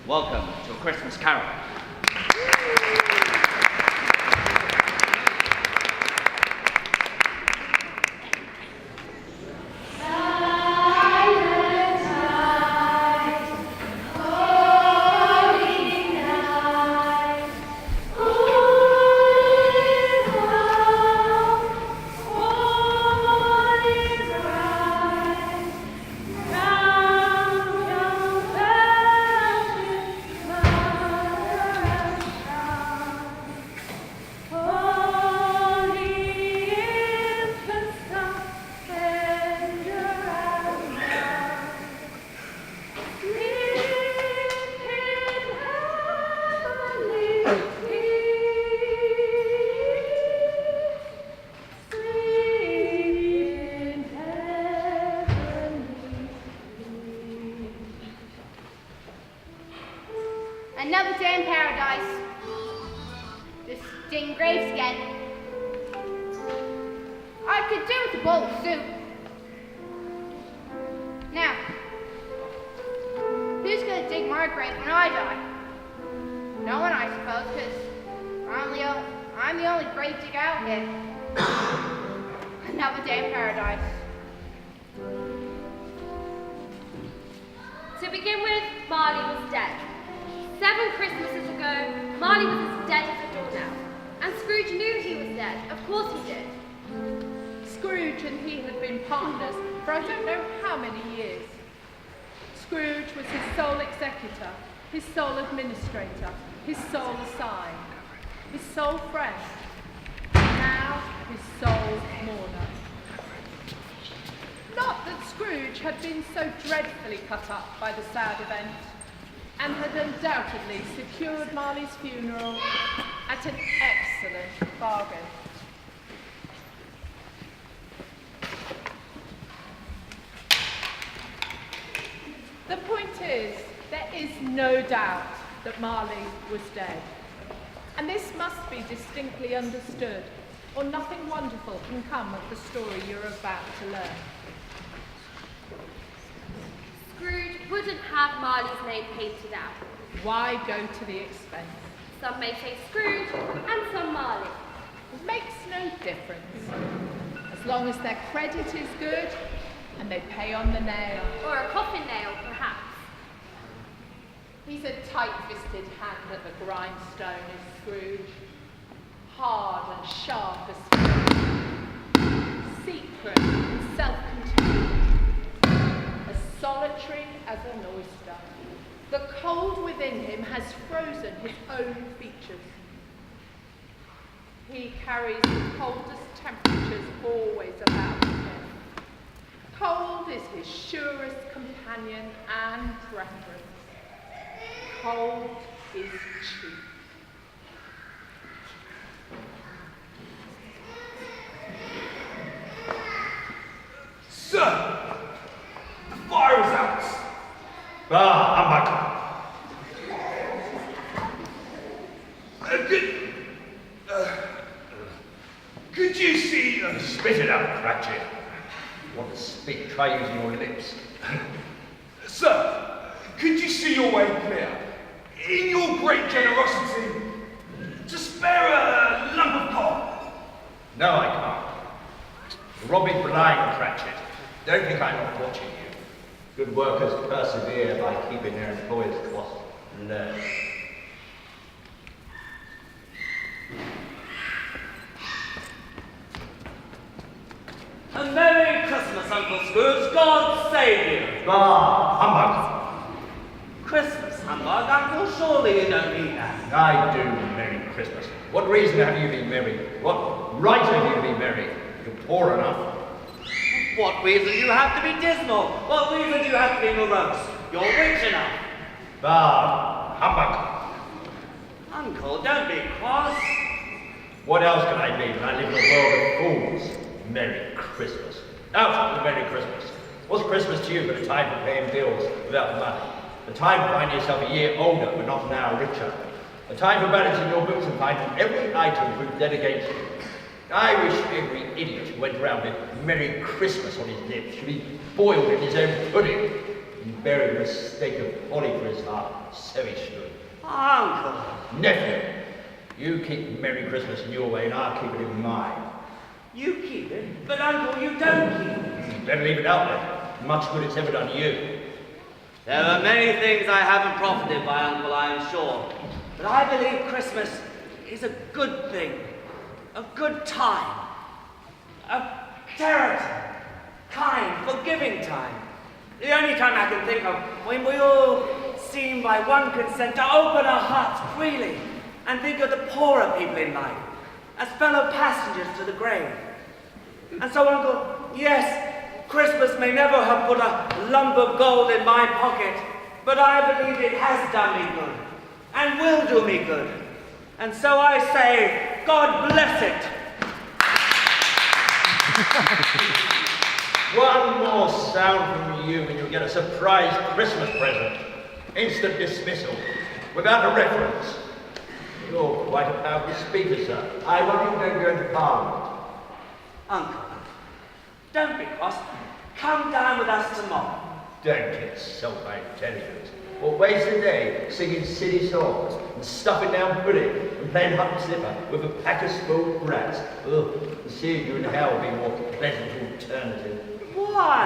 Welcome to A Christmas Carol. Another day in paradise. This sting graves again. I could do with a bowl of soup. Now, who's gonna dig my grave when I die? No one, I suppose, because I'm the only grave digger out here. Another day in paradise. To begin with, Marley was dead. 7 Christmases ago, Marley was as dead as a doornail. And Scrooge knew he was dead. Of course he did. Scrooge and he had been partners for I don't know how many years. Scrooge was his sole executor, his sole administrator, his sole assign, his sole friend, and now his sole mourner. Not that Scrooge had been so dreadfully cut up by the sad event, and had undoubtedly secured Marley's funeral at an excellent bargain. The point is, there is no doubt that Marley was dead. And this must be distinctly understood, or nothing wonderful can come of the story you're about to learn. Scrooge wouldn't have Marley's name painted out. Why go to the expense? Some may say Scrooge, and some Marley. It makes no difference. As long as their credit is good, and they pay on the nail. Or a coffin nail, perhaps. He's a tight-fisted hand at the grindstone, is Scrooge. Hard and sharp as steel. Secret and self-contained. As solitary as an oyster. The cold within him has frozen his own features. He carries the coldest temperatures always about him. Cold is his surest companion and preference. Cold is cheap. Sir, the fire is out. Ah, humbug. Could you see? Spit it out, Cratchit. Want to speak? Try using your lips. Sir, could you see your way clear? In your great generosity, to spare a lump of coal? No, I can't. You're robbing blind, Cratchit. Don't think I'm not watching you. Good workers persevere by keeping their employers' costs low. A Merry Christmas, Uncle Scrooge. God save you. Ah, humbug. Christmas, humbug, Uncle. Surely you don't mean that. I do. Merry Christmas. What reason have you to be merry? What right have you to be merry? You're poor enough. What reason do you have to be dismal? What reason do you have to be morose? You're rich enough. Ah, humbug. Uncle, don't be cross. What else can I be when I live in a world of fools? Merry Christmas. Out with Merry Christmas. What's Christmas to you but a time for paying bills without money? A time for finding yourself a year older but not now richer? A time for balancing your books and finding every item proof dead against you? I wish every idiot who went around with Merry Christmas on his lips should be boiled in his own pudding. and buried a mistake of holly for his heart. So he should. Uncle. Nephew, you keep Merry Christmas in your way and I'll keep it in mine. You keep it, but Uncle, you don't keep it. Better leave it out there. Much good it's ever done you. There are many things I haven't profited by, Uncle, I am sure. But I believe Christmas is a good thing, a good time, a character, kind, forgiving time. The only time I can think of when we all seem by one consent to open our hearts freely and think of the poorer people in life as fellow passengers to the grave. And so, Uncle, yes, Christmas may never have put a lump of gold in my pocket, but I believe it has done me good and will do me good. And so I say, God bless it. One more sound from you and you'll get a surprise Christmas present. Instant dismissal, without a reference. You're quite a powerful speaker, sir. I want you to go into Parliament. Uncle, don't be cross. Come down with us tomorrow. Don't get self-intelligent. Or waste a day singing silly songs and stuffing down pudding and playing hut and slipper with a pack of spoiled brats. Ugh, and seeing you in hell would be a more pleasant alternative. Why?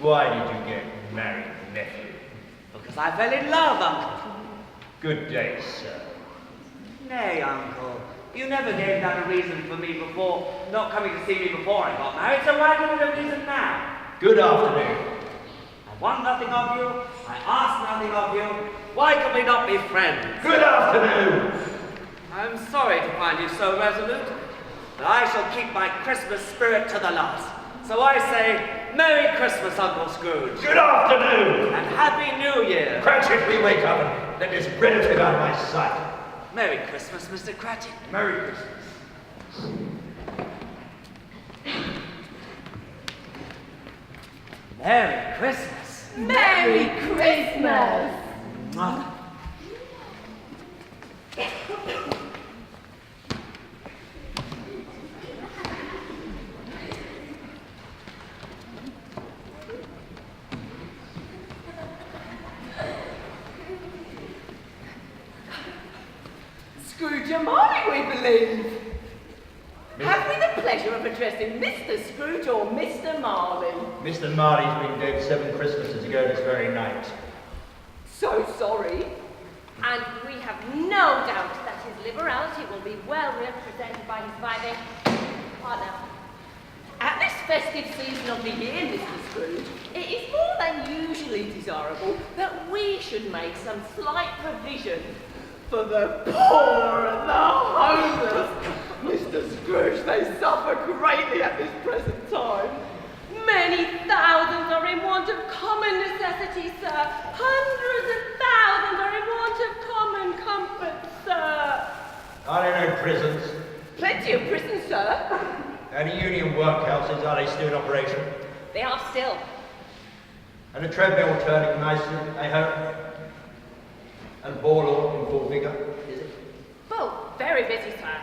Why did you get married, nephew? Because I fell in love, Uncle. Good day, sir. Nay, Uncle. You never gave that a reason for me before, not coming to see me before I got married, so why give it a reason now? Good afternoon. I want nothing of you, I ask nothing of you. Why can we not be friends? Good afternoon. I'm sorry to find you so resolute, but I shall keep my Christmas spirit to the last. So I say, Merry Christmas, Uncle Scrooge. Good afternoon. And Happy New Year. Cratchit, we wake up and let this relative out of my sight. Merry Christmas, Mr. Cratchit. Merry Christmas. Merry Christmas. Merry Christmas! Mwah. Scrooge and Marley, we believe. Have we the pleasure of addressing Mr. Scrooge or Mr. Marley? Mr. Marley's been dead 7 Christmases ago this very night. So sorry. And we have no doubt that his liberality will be well represented by his surviving partner. At this festive season of the year, Mr. Scrooge, it is more than usually desirable that we should make some slight provision for the poor and the homeless. Mr. Scrooge, they suffer greatly at this present time. Many thousands are in want of common necessities, sir. Hundreds of thousands are in want of common comfort, sir. Are there no prisons? Plenty of prisons, sir. And the union workhouses, are they still in operation? They are still. And the treadmill turning nicely, I hope? And Borlaug in full vigour, is it? Both very busy, sir.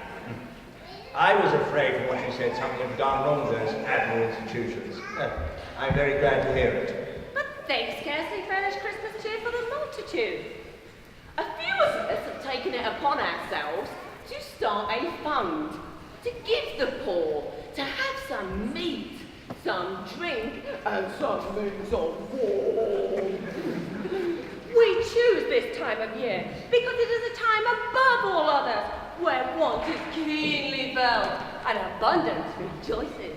I was afraid from what you said something had gone wrong with those admirable institutions. I'm very glad to hear it. But they scarcely furnish Christmas cheer for the multitude. A few of us have taken it upon ourselves to start a fund to give the poor, to have some meat, some drink, and some means of war. We choose this time of year because it is a time above all others where want is keenly felt and abundance rejoices.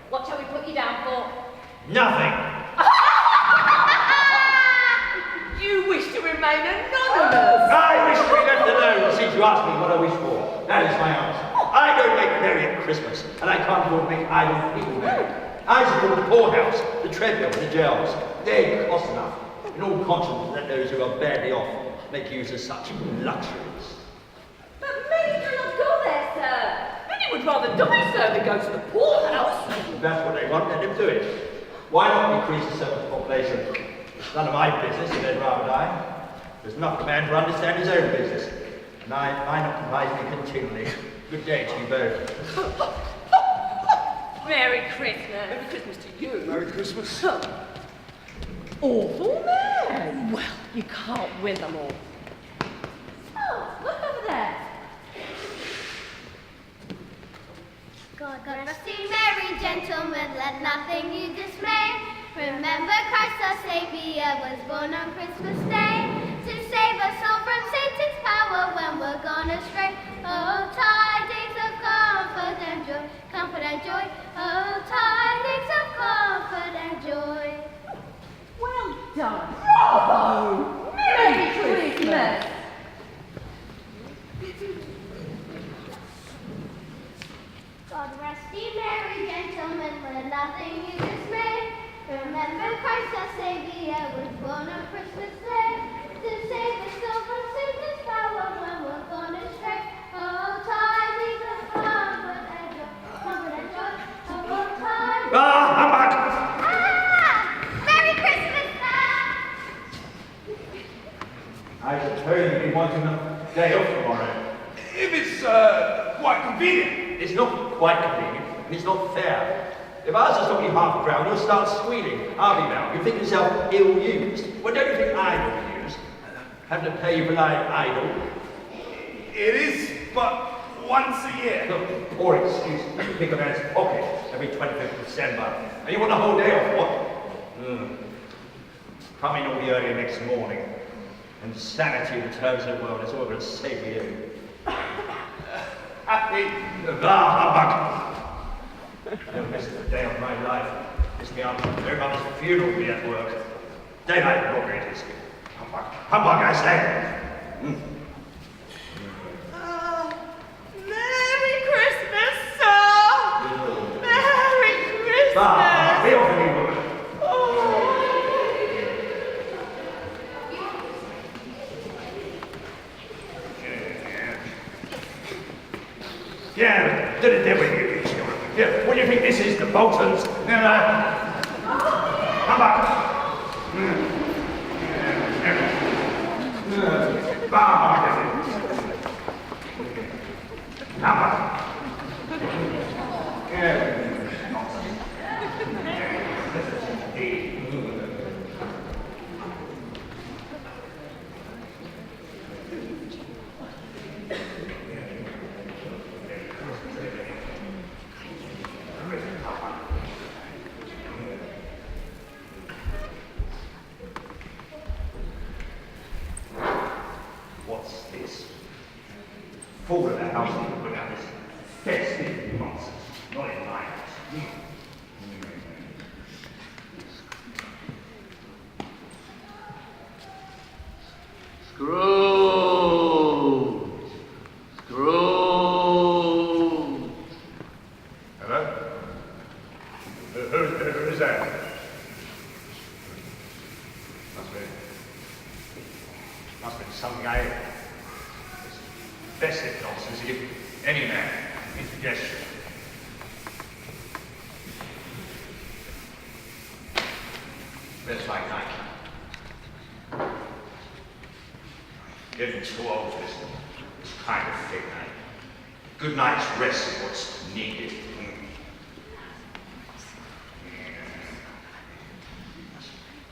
What shall we put you down for? Nothing! You wish to remain anonymous. I wish to be left alone since you asked me what I wish for. That is my answer. I don't make merry at Christmas, and I can't afford to make idle people merry. I support the poorhouse, the treadmill, the jails. They cost enough. In all conscience, let those who are badly off make use of such luxuries. But many cannot go there, sir. Many would rather die, sir, than go to the poorhouse. If that's what they want, let them do it. Why not increase the surplus population? It's none of my business if they'd rather die. There's enough of a man to understand his own business. And mine occupies me continually. Good day to you both. Merry Christmas. Merry Christmas to you. Merry Christmas. Awful man. Well, you can't win them all. Oh, look over there. God rest ye merry gentlemen, let nothing you dismay. Remember Christ our Savior was born on Christmas Day to save us all from Satan's power when we're gone astray. Oh, tidings of comfort and joy, comfort and joy. Oh, tidings of comfort and joy. Well done. Bravo. Merry Christmas. God rest ye merry gentlemen, let nothing you dismay. Remember Christ our Savior was born on Christmas Day to save us all from Satan's power when we're gone astray. Oh, tidings of comfort and joy, comfort and joy. Oh, tidings. I'm back! Ah! Merry Christmas, sir! I suppose you've been wanting a day off tomorrow. If it's quite convenient. It's not quite convenient, and it's not fair. If I was to stop you half a crown, you'll start squealing. I'll be bound. You think yourself ill-used. Well, don't you think I'm ill-used? Having to pay you for lying idle? It is but once a year. Look, poor excuse. You pick a man's pocket every 25th of December. And you want the whole day off, what? Come in all the earlier next morning. And sanity returns to the world. It's all going to save you. Happy. Humbug! Never missed a day of my life. It's me up. Their mother's funeral will be at work. Daylight robbery it is. Humbug! Humbug, I say! Merry Christmas, sir! Merry Christmas! Be off with you, woman. Yeah, do the devil you children. Yeah, what do you think this is, the Boltons? Come back. What's this? Fall of the house and put out this festive nonsense. Not in my house. Scrooge! Scrooge! Hello? Who's that? Must be some guy. Festive nonsense. Give any man indigestion. Best like night. Getting too old for this kind of thing, eh? Good night's rest is what's needed.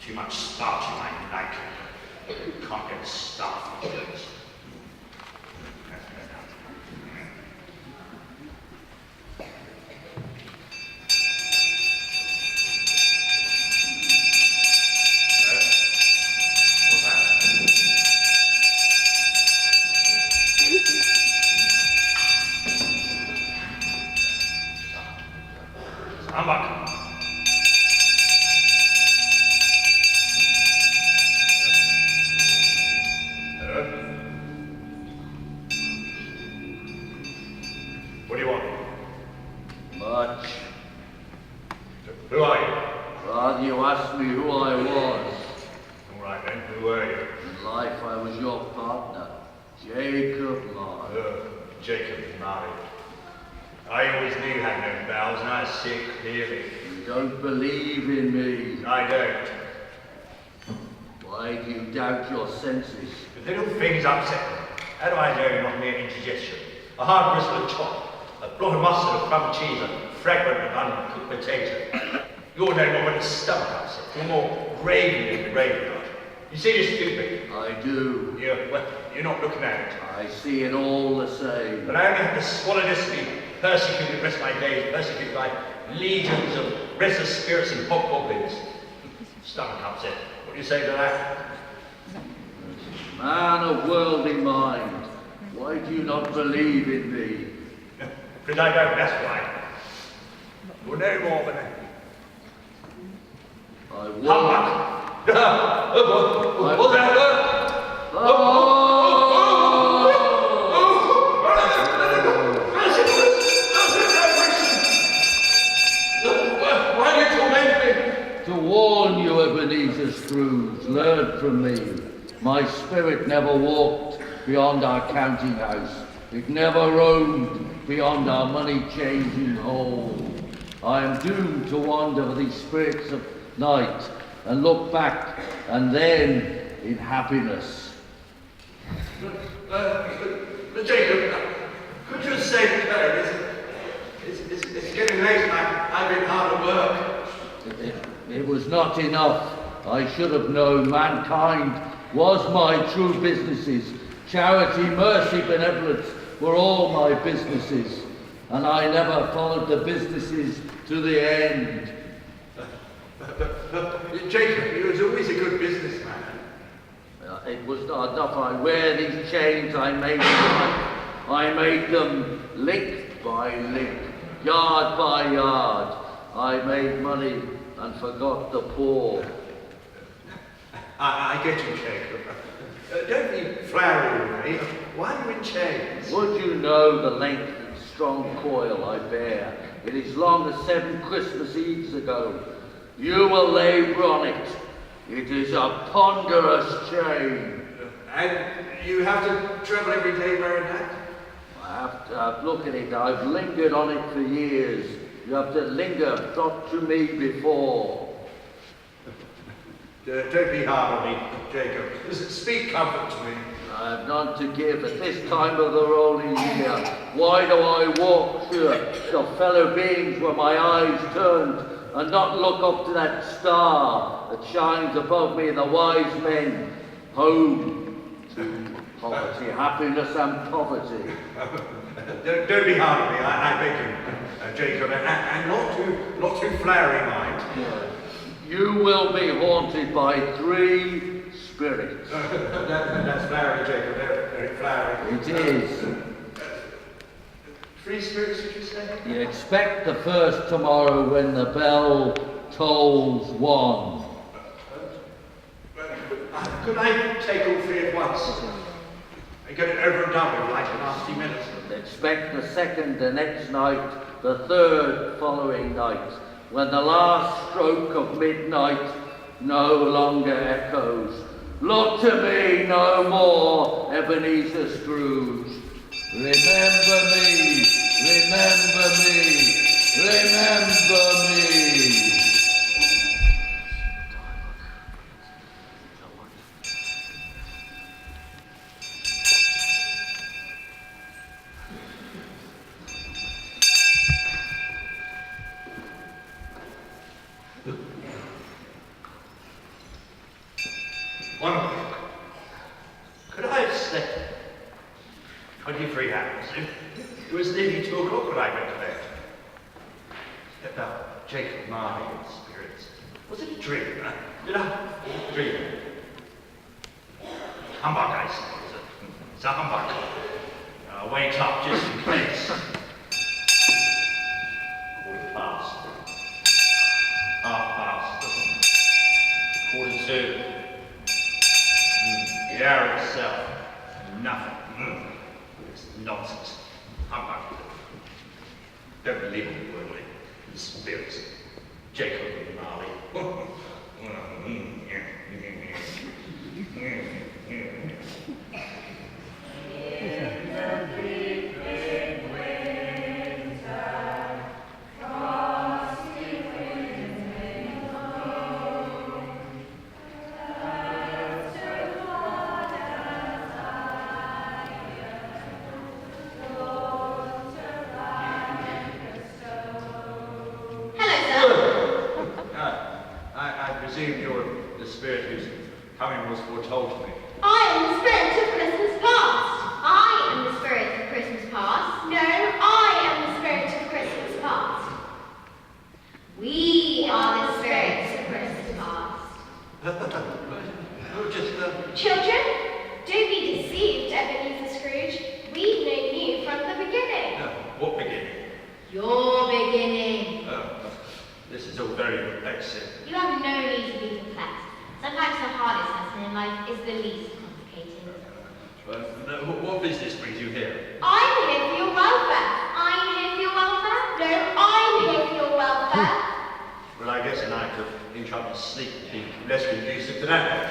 Too much starch in my night. Can't get starch. What's that? Humbug. What do you want? Much. Who are you? Rather you asked me who I was. All right then, who are you? In life I was your partner, Jacob Marley. Jacob Marley. I always knew you had no bowels, and I see it clearly. You don't believe in me. I don't. Why do you doubt your senses? The little thing is upset me. How do I know you're not mere indigestion? a hard bristle of chop, a blot of mustard, a crumb of cheese, a fragment of uncooked potato. You're no more than a stomach upset. You're more gravy than the graveyard. You see you're stupid. I do. Well, you're not looking at it. I see it all the same. But I only have to swallow this to be persecuted the rest of my days, persecuted by legions of restless spirits and hobgoblins. Stomach upset. What do you say to that? Man of worldly mind, why do you not believe in me? Because I don't, that's why. You're no more than a I will. humbug. What's that? Why do you torment me? To warn you, Ebenezer Scrooge, learn from me. My spirit never walked beyond our counting house. It never roamed beyond our money-changing hole. I am doomed to wander with these spirits of night and look back, and then in happiness. Jacob, could you say to her, it's getting late and I've been hard at work. It was not enough. I should have known mankind was my true businesses. Charity, mercy, benevolence were all my businesses, and I never followed the businesses to the end. Jacob, you was always a good businessman. It was not enough. I wear these chains, I made them link by link, yard by yard. I made money and forgot the poor. I get you, Jacob. Don't be flowery with me. Why are you in chains? Would you know the length and strong coil I bear? It is long as 7 Christmas Eves ago. You will labor on it. It is a ponderous chain. And you have to travel every day wearing that? I have to look at it. I've lingered on it for years. You have to linger, not to me before. Don't be hard on me, Jacob. Speak comfort to me. I have none to give at this time of the rolling year. Why do I walk to the fellow beings where my eyes turned and not look up to that star that shines above me, the wise men, home to poverty, happiness and poverty? Don't be hard on me, I beg you, Jacob, and not too flowery, mind. You will be haunted by 3 spirits. That's flowery, Jacob, very flowery. It is. 3 spirits, did you say? You expect the first tomorrow when the bell tolls 1. Could I take all 3 at once? And get it over and done with, like the last few minutes? Expect the second the next night, the third following night, when the last stroke of midnight no longer echoes. Look to me no more, Ebenezer Scrooge. Remember me, remember me, remember me. Could I have slept 23 hours? It was nearly 2 o'clock when I went to bed. About Jacob Marley and spirits. Was it a dream? Did I dream? Humbug, I suppose. It's a humbug. I'll wait up just in case. 1/4 past. 1/4 to. The hour itself, nothing. It's nonsense. Humbug. Don't believe in worldly spirits. Jacob and Marley. Oh presume you're the spirit whose coming was foretold to me. I am the spirit of Christmas past. I am the spirit of Christmas past. No, I am the spirit of Christmas past. We are the spirits of Christmas past. Children, don't be deceived, Ebenezer Scrooge. We've known you from the beginning. What beginning? Your beginning. This is all very perplexing. You have no need to be perplexed. Sometimes the hardest lesson in life is the least complicated. What business brings you here? I'm here for your welfare. I'm here for your welfare. No, I'm here for your welfare. Well, I guess an act of intrepid sleep would be less conducive to that.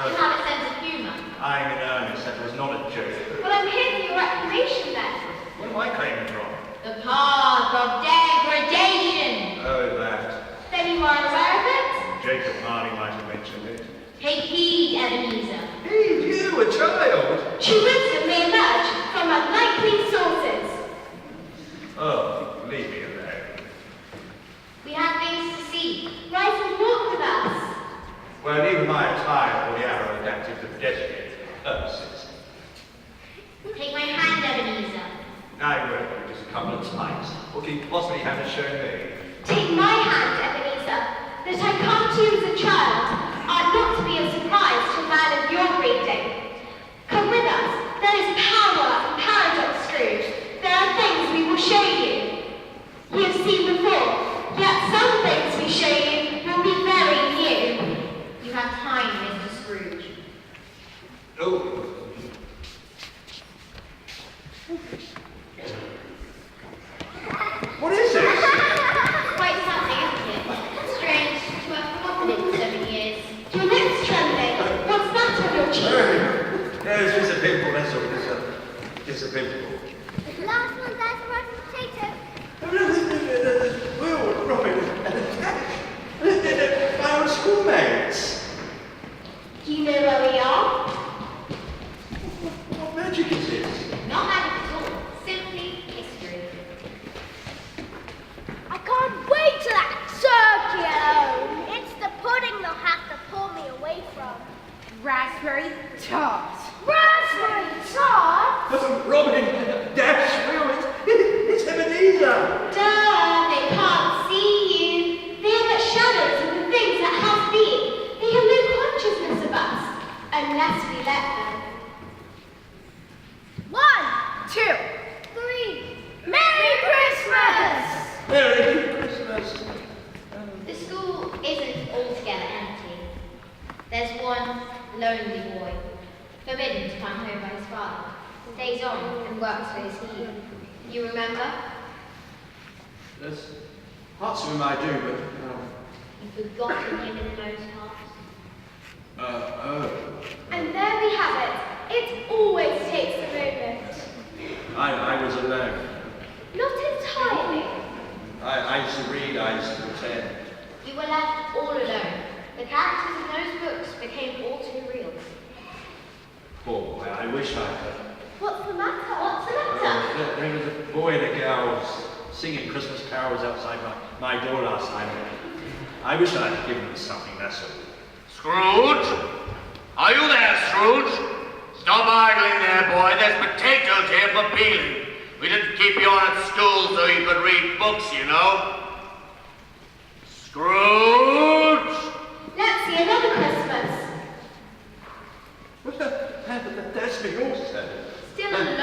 You have a sense of humour. I'm in earnest. That was not a joke. Well, I'm here for your reclamation then. What am I claiming from? The path of degradation. Oh, that. Then you are aware of it? Jacob Marley might have mentioned it. Take heed, Ebenezer. Hey, you, a child? True wisdom may emerge from unlikely sources. Oh, leave me alone. We have things to see. Rise and walk with us. Well, even my attire for the hour adapted for pedestrian purposes. Take my hand, Ebenezer. I will, just a couple of times. What can you possibly have to show me? Take my hand, Ebenezer. That I come to you as a child ought not to be a surprise to a man of your breeding. Come with us. There is power in Paradox, Scrooge. There are things we will show you. You have seen before, yet some things we show you will be very new. You have time, Mr. Scrooge. Oh. What is this? Quite something, isn't it? Strange to have forgotten it for so many years. Your lips trembling. What's that on your cheek? No, it's just a pimple, that's all. It's a pimple. The last one, that's a rotten potato. Will, Robin, my old schoolmates. Do you know where we are? What magic is this? Not magic at all. Simply history. I can't wait till that turkey alone. It's the pudding they'll have to pull me away from. Raspberry tart. Raspberry tart? Robin, Dash, Will, it's Ebenezer. Duh, they can't see you. They are but shadows of the things that have been. They have no consciousness of us, unless we let them. 1, 2, 3. Merry Christmas! Merry Christmas. The school isn't altogether empty. There's one lonely boy, forbidden to come home by his father, stays on and works for his heed. You remember? Yes, parts of him I do, but You've forgotten him in most parts. oh. And there we have it. It always takes a moment. I was alone. Not entirely. I used to read, I used to pretend. You were left all alone. The characters in those books became all too real. Poor boy, I wish I could. What's the matter? What's the matter? There was a boy and a girl singing Christmas carols outside my door last night. I wish I'd given them something, that's all. Scrooge? Are you there, Scrooge? Stop idling there, boy. There's potatoes here for peeling. We didn't keep you on at school so you could read books, you know. Scrooge! Let's see another Christmas. That's me also. Still alone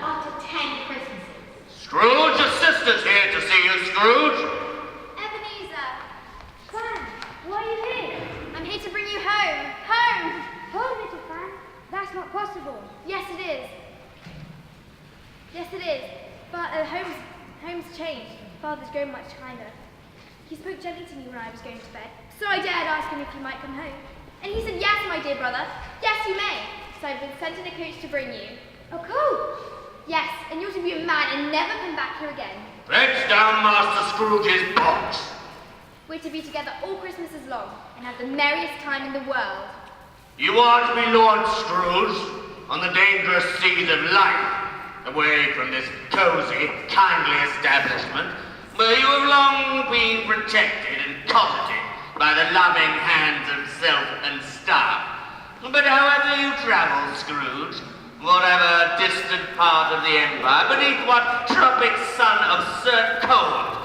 after 10 Christmases. Scrooge, your sister's here to see you, Scrooge. Ebenezer. Fan, why are you here? I'm here to bring you home. Home! Home, little Fan? That's not possible. Yes, it is. Yes, it is. But home's changed. Father's grown much kinder. He spoke gently to me when I was going to bed, so I dared ask him if he might come home. And he said, yes, my dear brother. Yes, you may. So I've been sent in a coach to bring you. A coach? Yes, and you're to be a man and never come back here again. Fetch down Master Scrooge's box. We're to be together all Christmases long and have the merriest time in the world. You are to be Lord Scrooge on the dangerous seas of life, away from this cozy, kindly establishment where you have long been protected and cosseted by the loving hands of self and staff. But however you travel, Scrooge, whatever distant part of the empire, beneath what tropic sun of certain cold,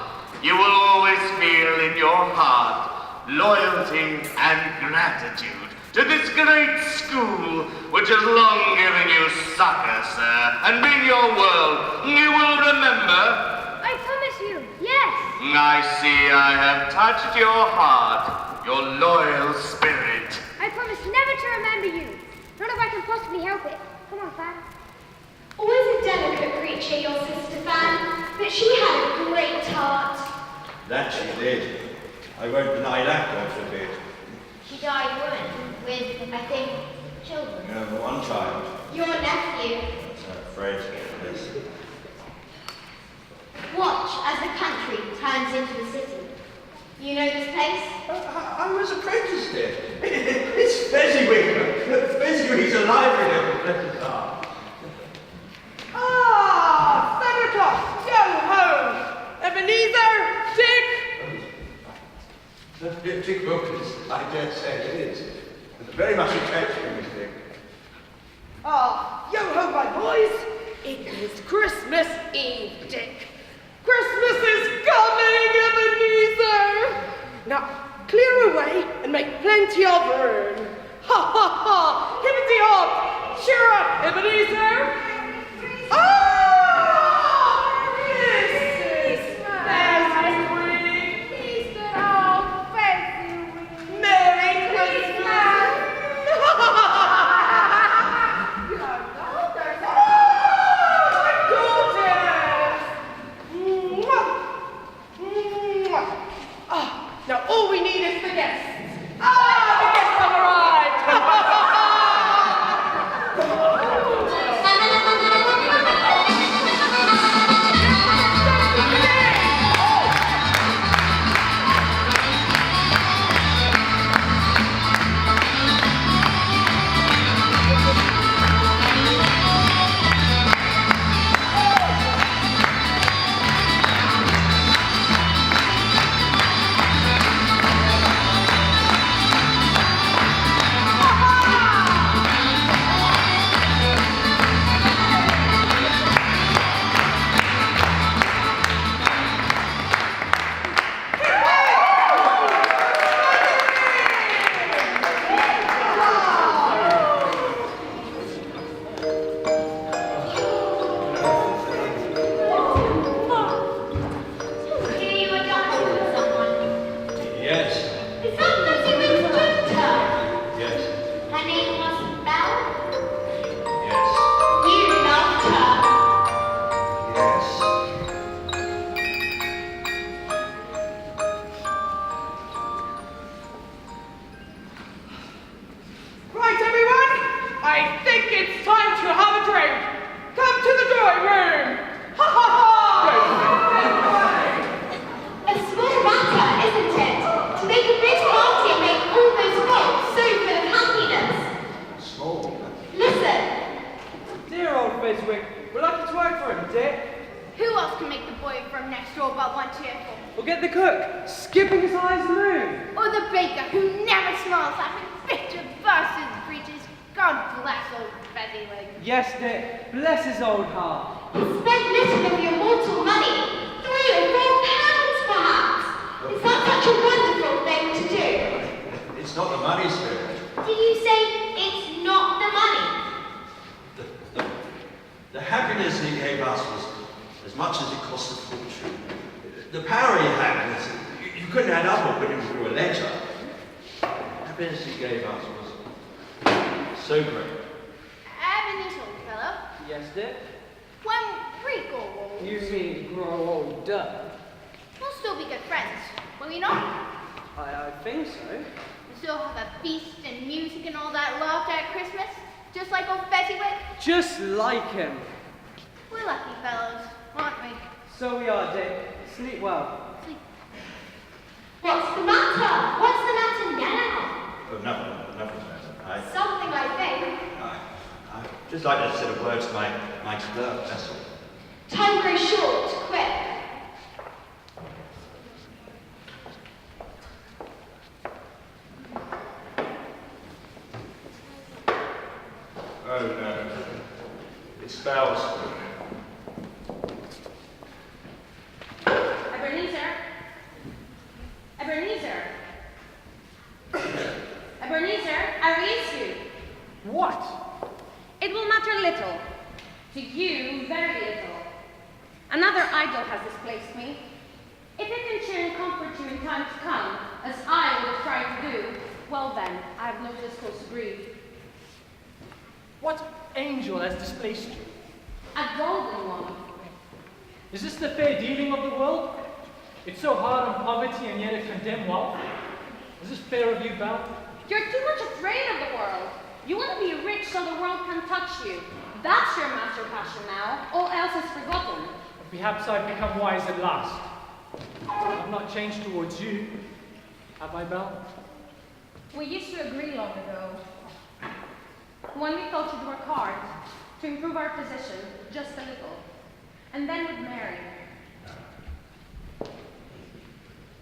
you will always feel in your heart loyalty and gratitude to this great school which has long given you succor, sir, and been your world. You will remember. I promise you, yes. I see I have touched your heart, your loyal spirit. I promise never to remember you. Not if I can possibly help it. Come on, Fan. Always a delicate creature, your sister Fan, but she had a great heart. That she did. I won't deny that, God forbid. She died with, I think, children. You know, one child. Your nephew. I'm afraid, yes. Watch as the country turns into the city. You know this place? I was apprenticed there. It's Fezziwig. Fezziwig's alive in it. Let it go. Ah, Santa Claus, yo ho! Ebenezer, Dick! Dick Wilkins, I dare say it is. Very much attached to Miss Dick. Ah, yo ho, my boys! It is Christmas Eve, Dick. Christmas is coming, Ebenezer! Now, clear away and make plenty of room. Ha ha ha! Hippity hop! Cheer up, Ebenezer! Ah! This is Fezziwig! Oh, Fezziwig. Merry Christmas! Now all we need is the guests. Ah, the guests have arrived! Here you are dancing with someone. Yes, Is that Fezziwig's daughter? yes, Her name was Belle? yes, You loved her. yes. Right, everyone! I think it's time to have a drink. Come to the drawing room. Ha ha ha! A small matter, isn't it? To make a big party and make all those folks so full of happiness. Small. Listen, Dear old Fezziwig, we're lucky to work for him, Dick. Who else can make the boy from next door but one cheerful? We'll get the cook, skipping as high as the moon. Or the baker who never smiles, laughing bitter verses preaches. God bless old Fezziwig. Yes, Dick, bless his old heart. you spent little of your mortal money. 3 or 4 pounds, perhaps. Is that such a wonderful thing to do? It's not the money, Spirit. Do you say it's not the money? The happiness he gave us was as much as it cost a fortune. The power he had was, you couldn't add up or put him through a ledger. The happiness he gave us was so great. Ebenezer, old fellow, Yes, Dick? when we grow old, You mean grow older? we'll still be good friends, will we not? I think so. We'll still have a feast and music and all that laughter at Christmas, just like old Fezziwig. Just like him. We're lucky fellows, aren't we? So we are, Dick. Sleep well. Sleep. What's the matter? What's the matter now? Oh, nothing's matter. Something, I think. I'd just like to say a word to my clerk, that's all. Time grows short, quick. little. To you, very little. Another idol has displaced me. If it can cheer and comfort you in time to come, as I will try to do, well then, I have no discourse to grieve. What angel has displaced you? A golden one. Is this the fair dealing of the world? It's so hard on poverty and yet it condemn wealth. Is this fair of you, Belle? You're too much afraid of the world. You want to be rich so the world can touch you. That's your master passion now. All else is forgotten. Perhaps I've become wise at last. I've not changed towards you. Have I, Belle? We used to agree long ago. When we thought you'd work hard to improve our position just a little, and then we'd marry.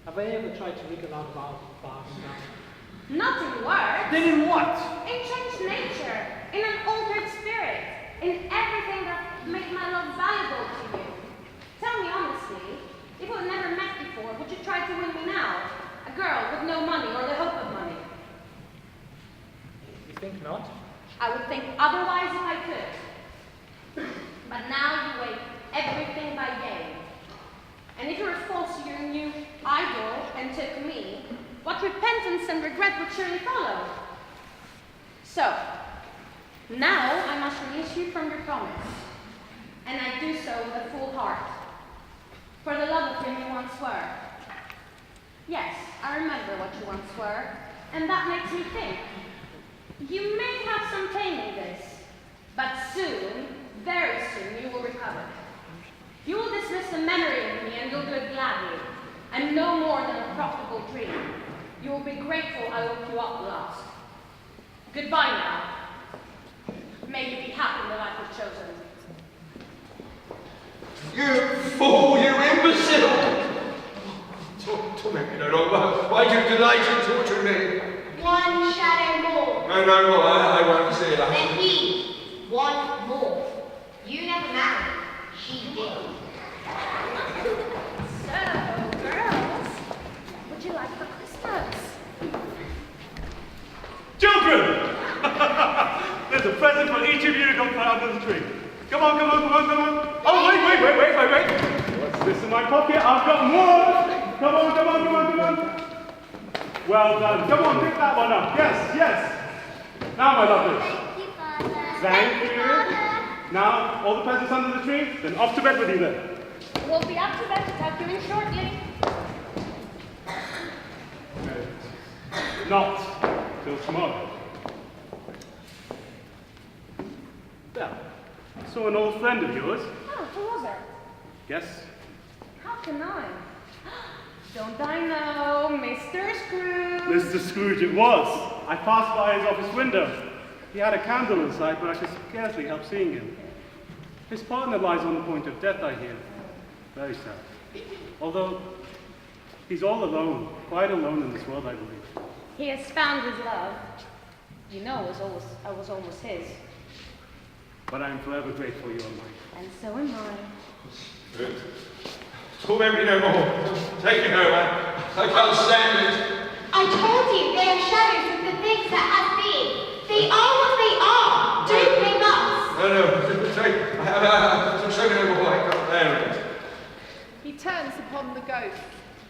Have I ever tried to wriggle out of our bargain now? Not in words. Then in what? In changed nature, in an altered spirit, in everything that made my love valuable to you. Tell me honestly, if we'd never met before, would you try to win me now? A girl with no money or the hope of money. You think not? I would think otherwise if I could. But now you weigh everything by gain. And if you were false to your new idol and took me, what repentance and regret would surely follow? So, now I must release you from your promise. And I do so with a full heart. For the love of him you once were. Yes, I remember what you once were, and that makes me think. You may have some pain in this, but soon, very soon, you will recover. You will dismiss the memory of me and you'll do it gladly. I'm no more than a profitable dream. You will be grateful I woke you up last. Goodbye now. May you be happy in the life you've chosen. You fool, you imbecile! Torment me no longer. Why do you delight in torturing me? One shadow more. No, I won't see that. Then he, one more. You never married. She did. So, girls, what'd you like for Christmas? Children! There's a present for each of you to come put under the tree. Come on. Oh, wait. What's this in my pocket? I've got more. Come on. Well done. Come on, pick that one up. Yes. Now, my lovely. Thank you, Father. Thank you. Father. Now, all the presents under the tree, then off to bed with you then. We'll be up to bed to tuck you in shortly. Not till tomorrow. Belle, I saw an old friend of yours. Oh, who was it? Guess. How can I? Don't I know, Mr. Scrooge? Mr. Scrooge it was. I passed by his office window. He had a candle inside, but I could scarcely help seeing him. His partner lies on the point of death, I hear. Very sad. Although, he's all alone, quite alone in this world, I believe. He has found his love. You know, I was almost his. But I am forever grateful you are mine. And so am I. Good. Torment me no more. Take me home, man. I can't stand it. I told you they are shadows of the things that have been. They are what they are. Don't blame us. No. Take me no more. I can't bear it. He turns upon the ghosts,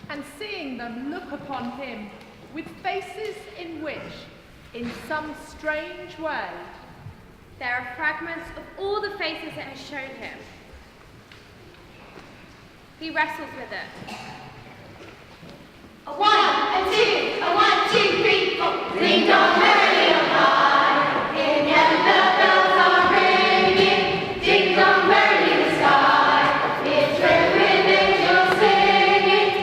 and seeing them look upon him with faces in which, in some strange way, There are fragments of all the faces that have shown him. He wrestles with it. A 1, a 2, a 1, 2, 3, 4. Ding dong merrily on high. In heaven the bells are ringing. Ding dong merrily in the sky. It's filled with angels singing.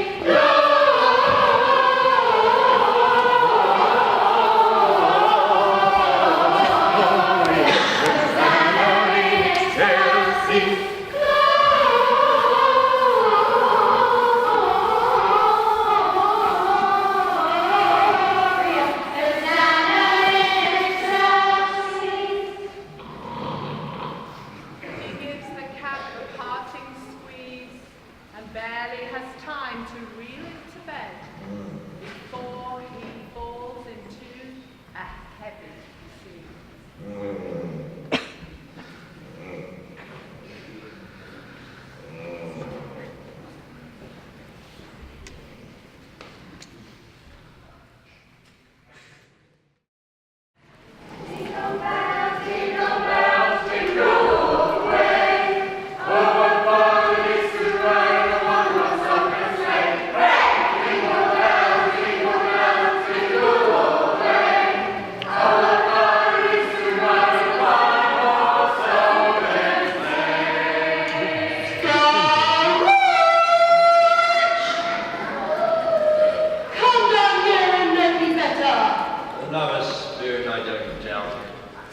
Another spirit I don't doubt.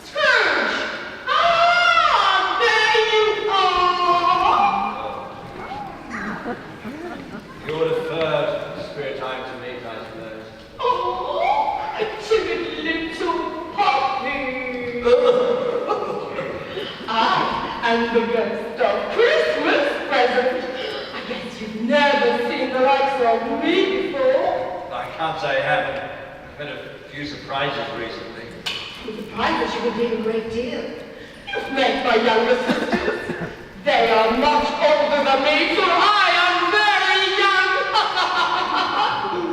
Scrooge! Ah, there you are! You're the third spirit I'm to meet, I suppose. Oh, a timid little puppy! I am the best of Christmas present. I guess you've never seen the likes of me before. I can't say I haven't. I've had a few surprises recently. I'm surprised that you would need a great deal. You've met my younger sisters. They are much older than me, so I am very young.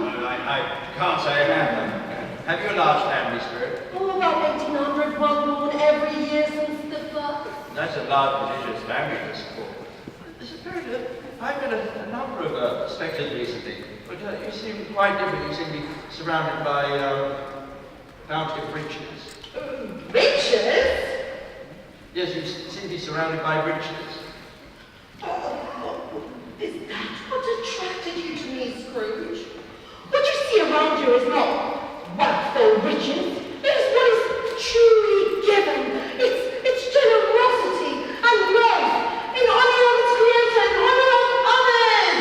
Well, I can't say I haven't. Have you a large family, Spirit? Oh, about 1,800, one born every year since the first. That's a large, prodigious family to support. Spirit, I've had a number of spectres recently, but you seem quite different. You seem to be surrounded by bounty of riches. Riches? Yes, you seem to be surrounded by riches. Oh, is that what attracted you to me, Scrooge? What you see around you is not wealth or riches. It is what is truly given. It's generosity and love in honor of its creator and honor of others.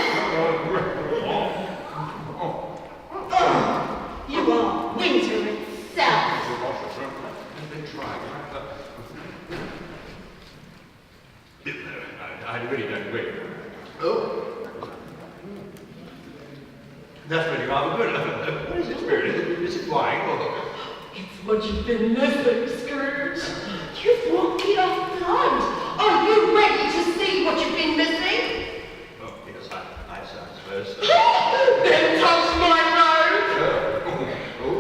You are winter itself. I really don't agree. Oh. That's really rather good. What is it, Spirit? Is it wine or... It's what you've been missing, Scrooge. You've walked me off blind. Are you ready to see what you've been missing? Oh, yes, I suppose. Then touch my robe. Oh.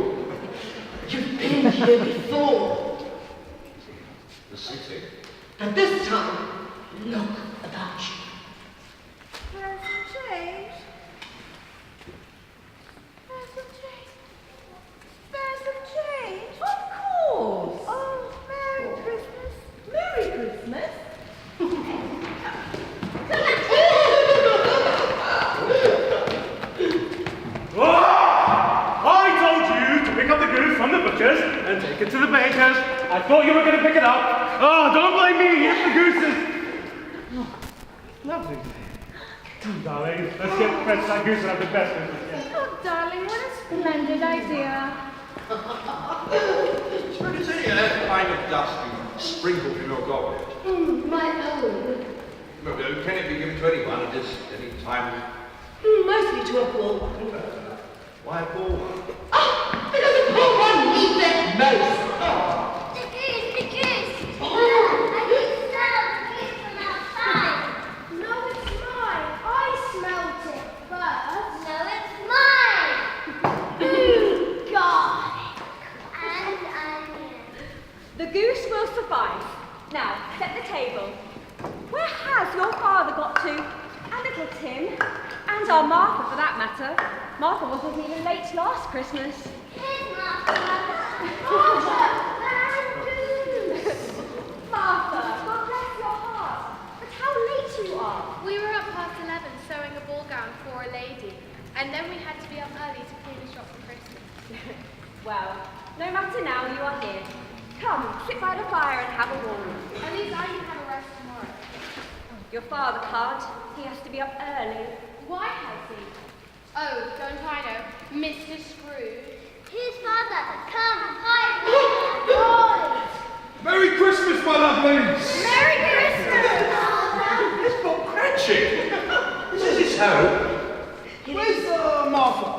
You've been here before. The city. And this time, look about you. There's some change. There's some change. There's some change. Of course. Oh, Merry Christmas. Merry Christmas. I told you to pick up the goose from the butcher's and take it to the baker's. I thought you were going to pick it up. Oh, don't blame me. Here's the gooses. Oh, lovely. Come, darling. Let's get fetch that goose and have the best of it. Oh, darling, what a splendid idea. Spirit, is there any kind of dust you sprinkle from your goblet? My own. Can it be given to anyone at any time? Mostly to a poor one. Why a poor one? Ah, because a poor one needs it most. The goose. I can smell the goose from outside. No, it's mine. I smelled it first. No, it's mine. Garlic and onion. The goose will suffice. Now, set the table. Where has your father got to? And little Tim. And our Martha, for that matter. Martha wasn't even late last Christmas. Here's Martha. Martha, God bless your heart. But how late you are. We were up past 11 sewing a ball gown for a lady, and then we had to be up early to clean the shop for Christmas. Well, no matter now, you are here. Come, sit by the fire and have a warm. At least I can have a rest tomorrow. Your father can't. He has to be up early. Why has he? Oh, don't I know? Mr. Scrooge. His father. Come, hide. Boys. Merry Christmas, my lovelies! Merry Christmas, Father. It's Bob Cratchit. Is this home? Where's Martha?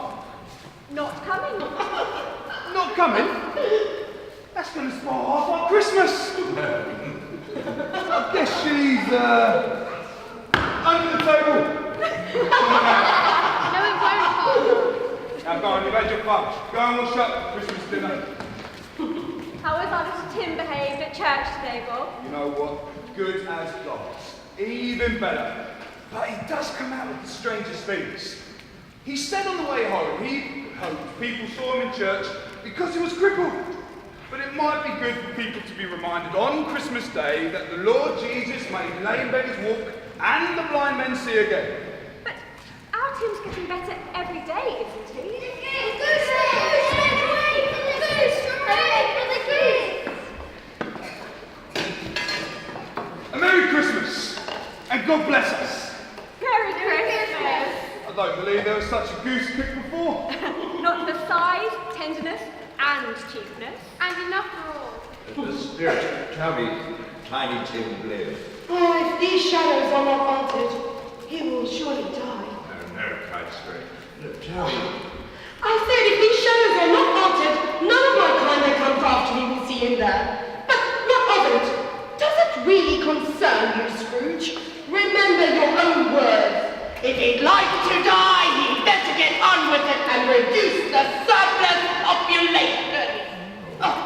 Not coming. Not coming? That's going to spoil half our Christmas. I guess she's under the table. No, it won't, Father. Now go on, you've had your fun. Go and wash up Christmas dinner. How has our little Tim behaved at church today, Bob? You know what? Good as gold. Even better. But he does come out with the strangest things. He said on the way home he hoped people saw him in church because he was crippled. But it might be good for people to be reminded on Christmas Day that the Lord Jesus made lame beggars walk and the blind men see again. But our Tim's getting better every day, isn't he? Goose. there was such a goose cooked before. Not for size, tenderness, and cheapness. And enough for all. The spirit, tell me, Tiny Tim Blue. Oh, if these shadows are not altered, he will surely die. No, cried the spirit. Look, tell me. I said if these shadows are not altered, none of my kind that comes after me will see him there. But what of it? Does it really concern you, Scrooge? Remember your own words. If he'd like to die, he'd better get on with it and reduce the surplus population. Oh.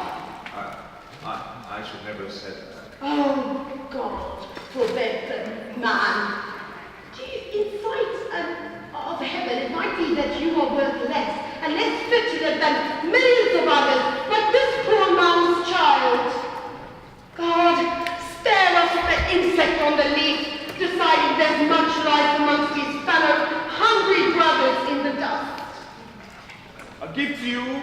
I should never have said that. Oh, God, forbid the man. Do you incite of heaven? It might be that you are worth less and less fit to live than millions of others, like this poor man's child. God, spare us the insect on the leaf, deciding there's much life amongst his fellow hungry brothers in the dust. I give to you,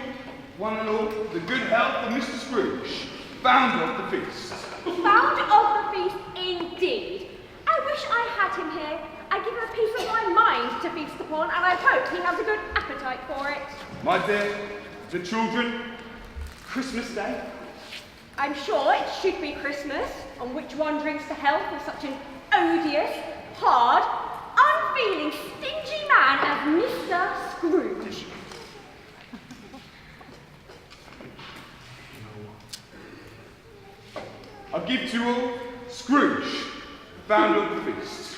one and all, the good health of Mr. Scrooge, founder of the feast. Founder of the feast, indeed. I wish I had him here. I give him a piece of my mind to feast upon, and I hope he has a good appetite for it. My dear, the children, Christmas Day. I'm sure it should be Christmas, on which one drinks the health of such an odious, hard, unfeeling, stingy man as Mr. Scrooge. I give to you all Scrooge, founder of the feast.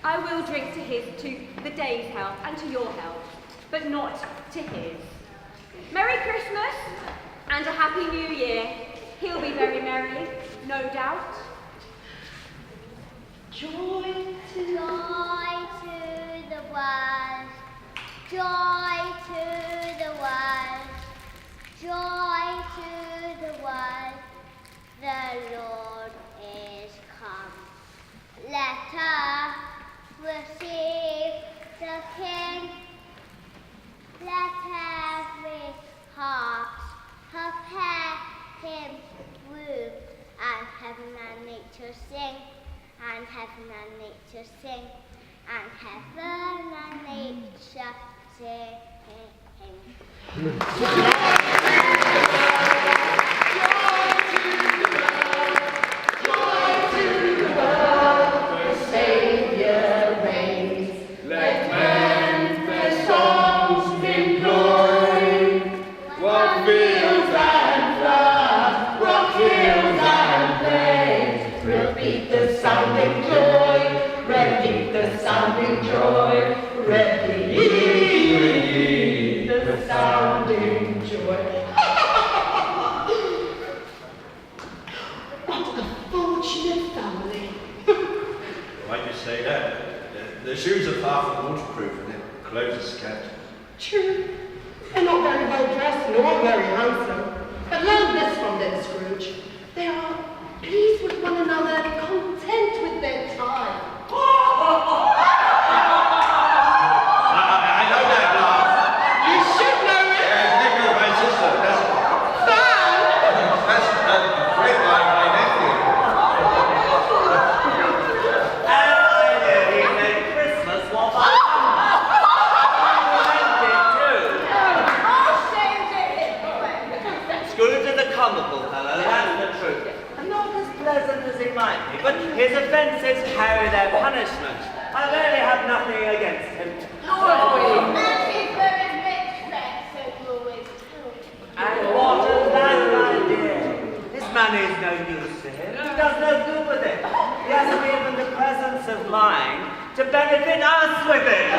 I will drink to the day's health and to your health, but not to his. Merry Christmas and a Happy New Year. He'll be very merry, no doubt. Joy to the world, joy to the world, joy to the world, the Lord is come. Let us receive the King, let every heart prepare him room, and heaven and nature sing, and heaven and nature sing, and heaven and nature sing. Savior reigns, let men their songs employ. What fields and floods, what hills and plains, repeat the sounding joy, repeat the sounding joy, repeat the sounding joy. What a fortunate family. Why'd you say that? The shoes are far from waterproof and their clothes are scant. True. They're not very well dressed nor very handsome. But learn this from them, Scrooge. They are pleased with one another, content with their time. I know that laugh. You should know it. Yeah, it's Nick, my sister. That's a friend like my nephew. And I knew he made Christmas what I did too. Scrooge is a comical fellow, that's the truth. And not as pleasant as he might be, but his offences carry their punishment. I really have nothing against him. And he's very rich, then, so you always tell me. And what of that, my dear? This money is no use to him. He does no good with it. He hasn't even the presence of mind to benefit us with it.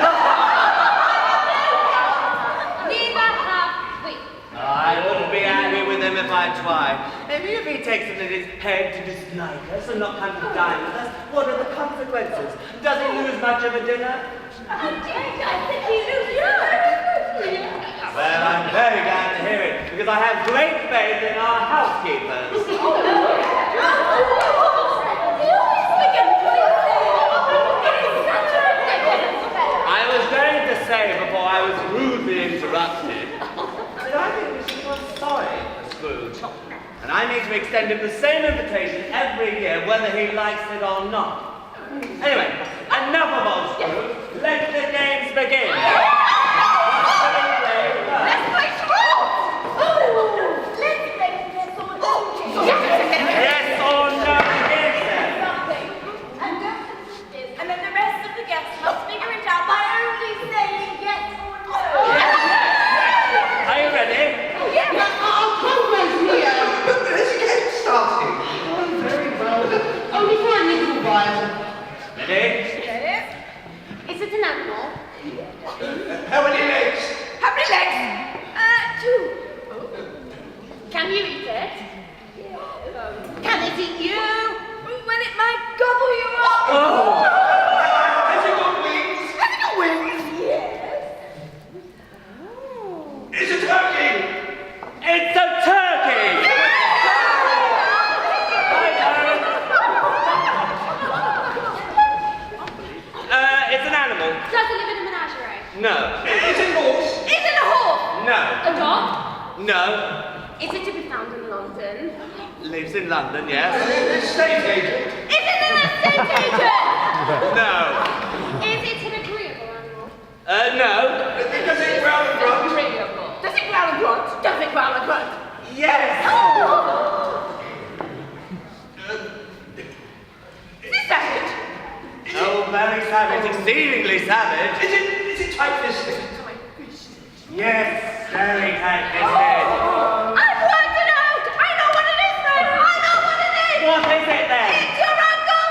Neither have we. I wouldn't be angry with him if I tried. Maybe if he takes it in his head to dislike us and not come to dine with us, what are the consequences? Does he lose much of a dinner? I think he loses. Well, I'm very glad to hear it, because I have great faith in our housekeepers. I was going to say before I was rudely interrupted that I think we should feel sorry for Scrooge. And I mean to extend him the same invitation every year, whether he likes it or not. Anyway, and enough of old Scrooge. Let the games begin. Let's play sports! Oh! Let's play yes or no game. Yes or no game, then. Something. And don't confuse this. And then the rest of the guests must figure it out by only saying yes or no. Are you ready? Yeah, I'll almost here. There's a game starting. Oh, very well. Only for a little while. Ready? Is it an animal? How many legs? How many legs? 2. Can you eat it? Can it eat you? Well, it might gobble you up. Has it got wings? Has it got wings? Yes. It's a turkey! It's a turkey! It's an animal. Does it live in a menagerie? No. It's a horse! Is it a horse? No. A dog? No. Is it to be found in London? Lives in London, yes. Estate agent! Is it an estate agent? No. Is it an agreeable animal? No. Does it growl and grunt? Agreeable. Does it growl and grunt? Does it growl and grunt? Yes. Is it savage? Oh, very savage, exceedingly savage. Is it tight-fisted? Yes, very tight-fisted. I've worked it out! I know what it is, man! I know what it is! What is it then? It's your Uncle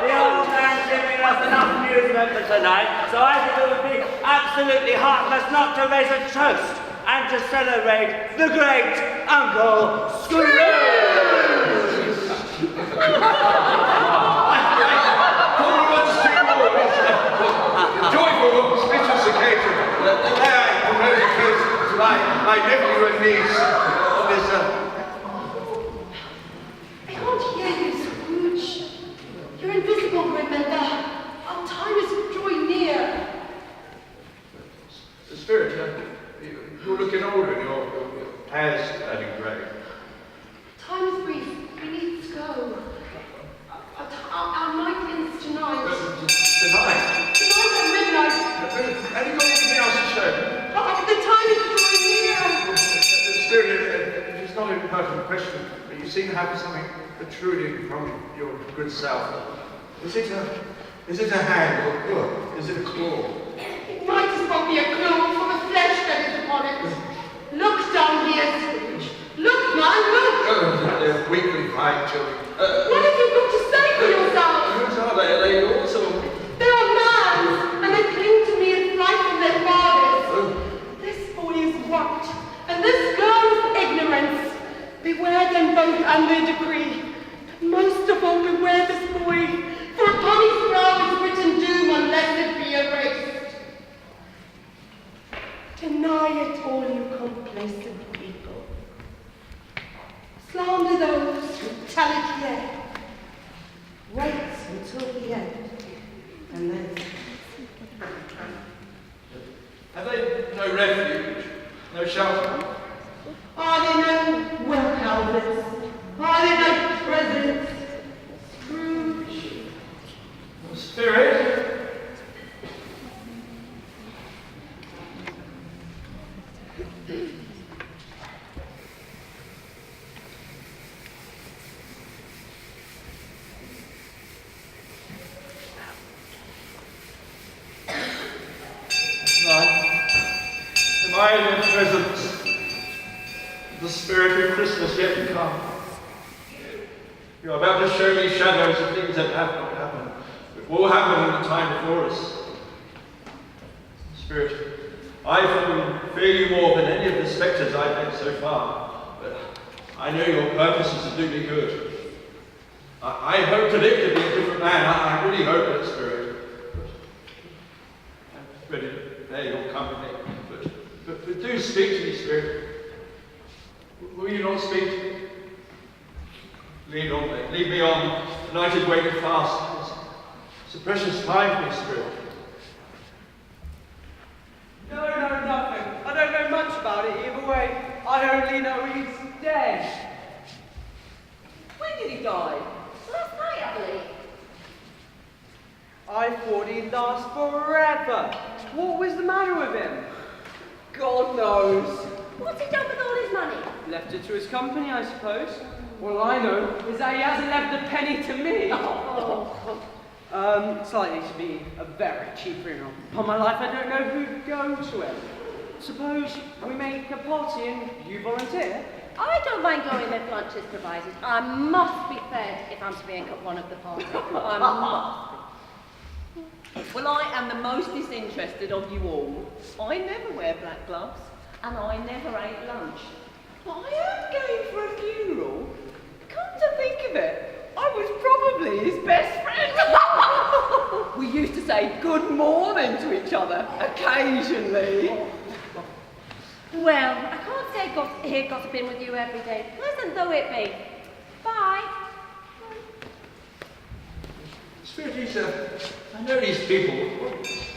The old man's giving us enough amusement for tonight, so I think it would be absolutely heartless not to raise a toast and to celebrate the great Uncle Scrooge! Joyful, auspicious occasion. I propose a toast to my nephew and niece on this, I can't hear you, Scrooge. You're invisible, remember? Our time is drawing near. Spirit, you're looking older and your hair's turning grey. Time is brief. We need to go. Our night ends tonight. Tonight? Tonight at midnight. Have you got anything else to show? The time is drawing near. Spirit, it's not an impertinent question, but you seem to have something protruding from your good self. Is it a hand or is it a claw? It might as well be a claw for the flesh that is upon it. Look down here, Scrooge. Look, man, look. Oh, they're weakly fine children. What have you got to say for yourself? Whose are they? Are they yours or? They are man's, and they cling to me in flight from their fathers. This boy is what? And this girl is ignorance. Beware them both and their decree. But most of all, beware this boy, for upon his brow is written doom unless it be erased. Deny it all, you complacent people. Slander those who tell it yet. Wait until the end, and then. Have they no refuge? No shelter? Are there no work outlets? Are there no presents? Scrooge. Spirit? Am I in the presence of the spirit of Christmas yet to come? You are about to show me shadows of things that have not happened, but will happen in the time before us. Spirit, I fear you more than any of the spectres I've met so far, but I know your purpose is to do me good. I hope to live to be a different man. I really hope that, Spirit. I'm ready to bear your company, but do speak to me, Spirit. Will you not speak to me? Lead on, then. Lead me on. The night is waning fast. It's a precious time for me, Spirit. No, nothing. I don't know much about it either way. I only know he's dead. last forever. What was the matter with him? God knows. What's he done with all his money? Left it to his company, I suppose. All I know is that he hasn't left a penny to me. It's likely to be a very cheap funeral. On my life, I don't know who'd go to it. Suppose we make a party and you volunteer? I don't mind going if lunch is provided. I must be fed if I'm to be at one of the parties. I must. Well, I am the most disinterested of you all. I never wear black gloves, and I never ate lunch. But I am going for a funeral. Come to think of it, I was probably his best friend. We used to say good morning to each other occasionally. Well, I can't say here gossiping with you every day, pleasant though it be. Bye. Spirit, I know these people.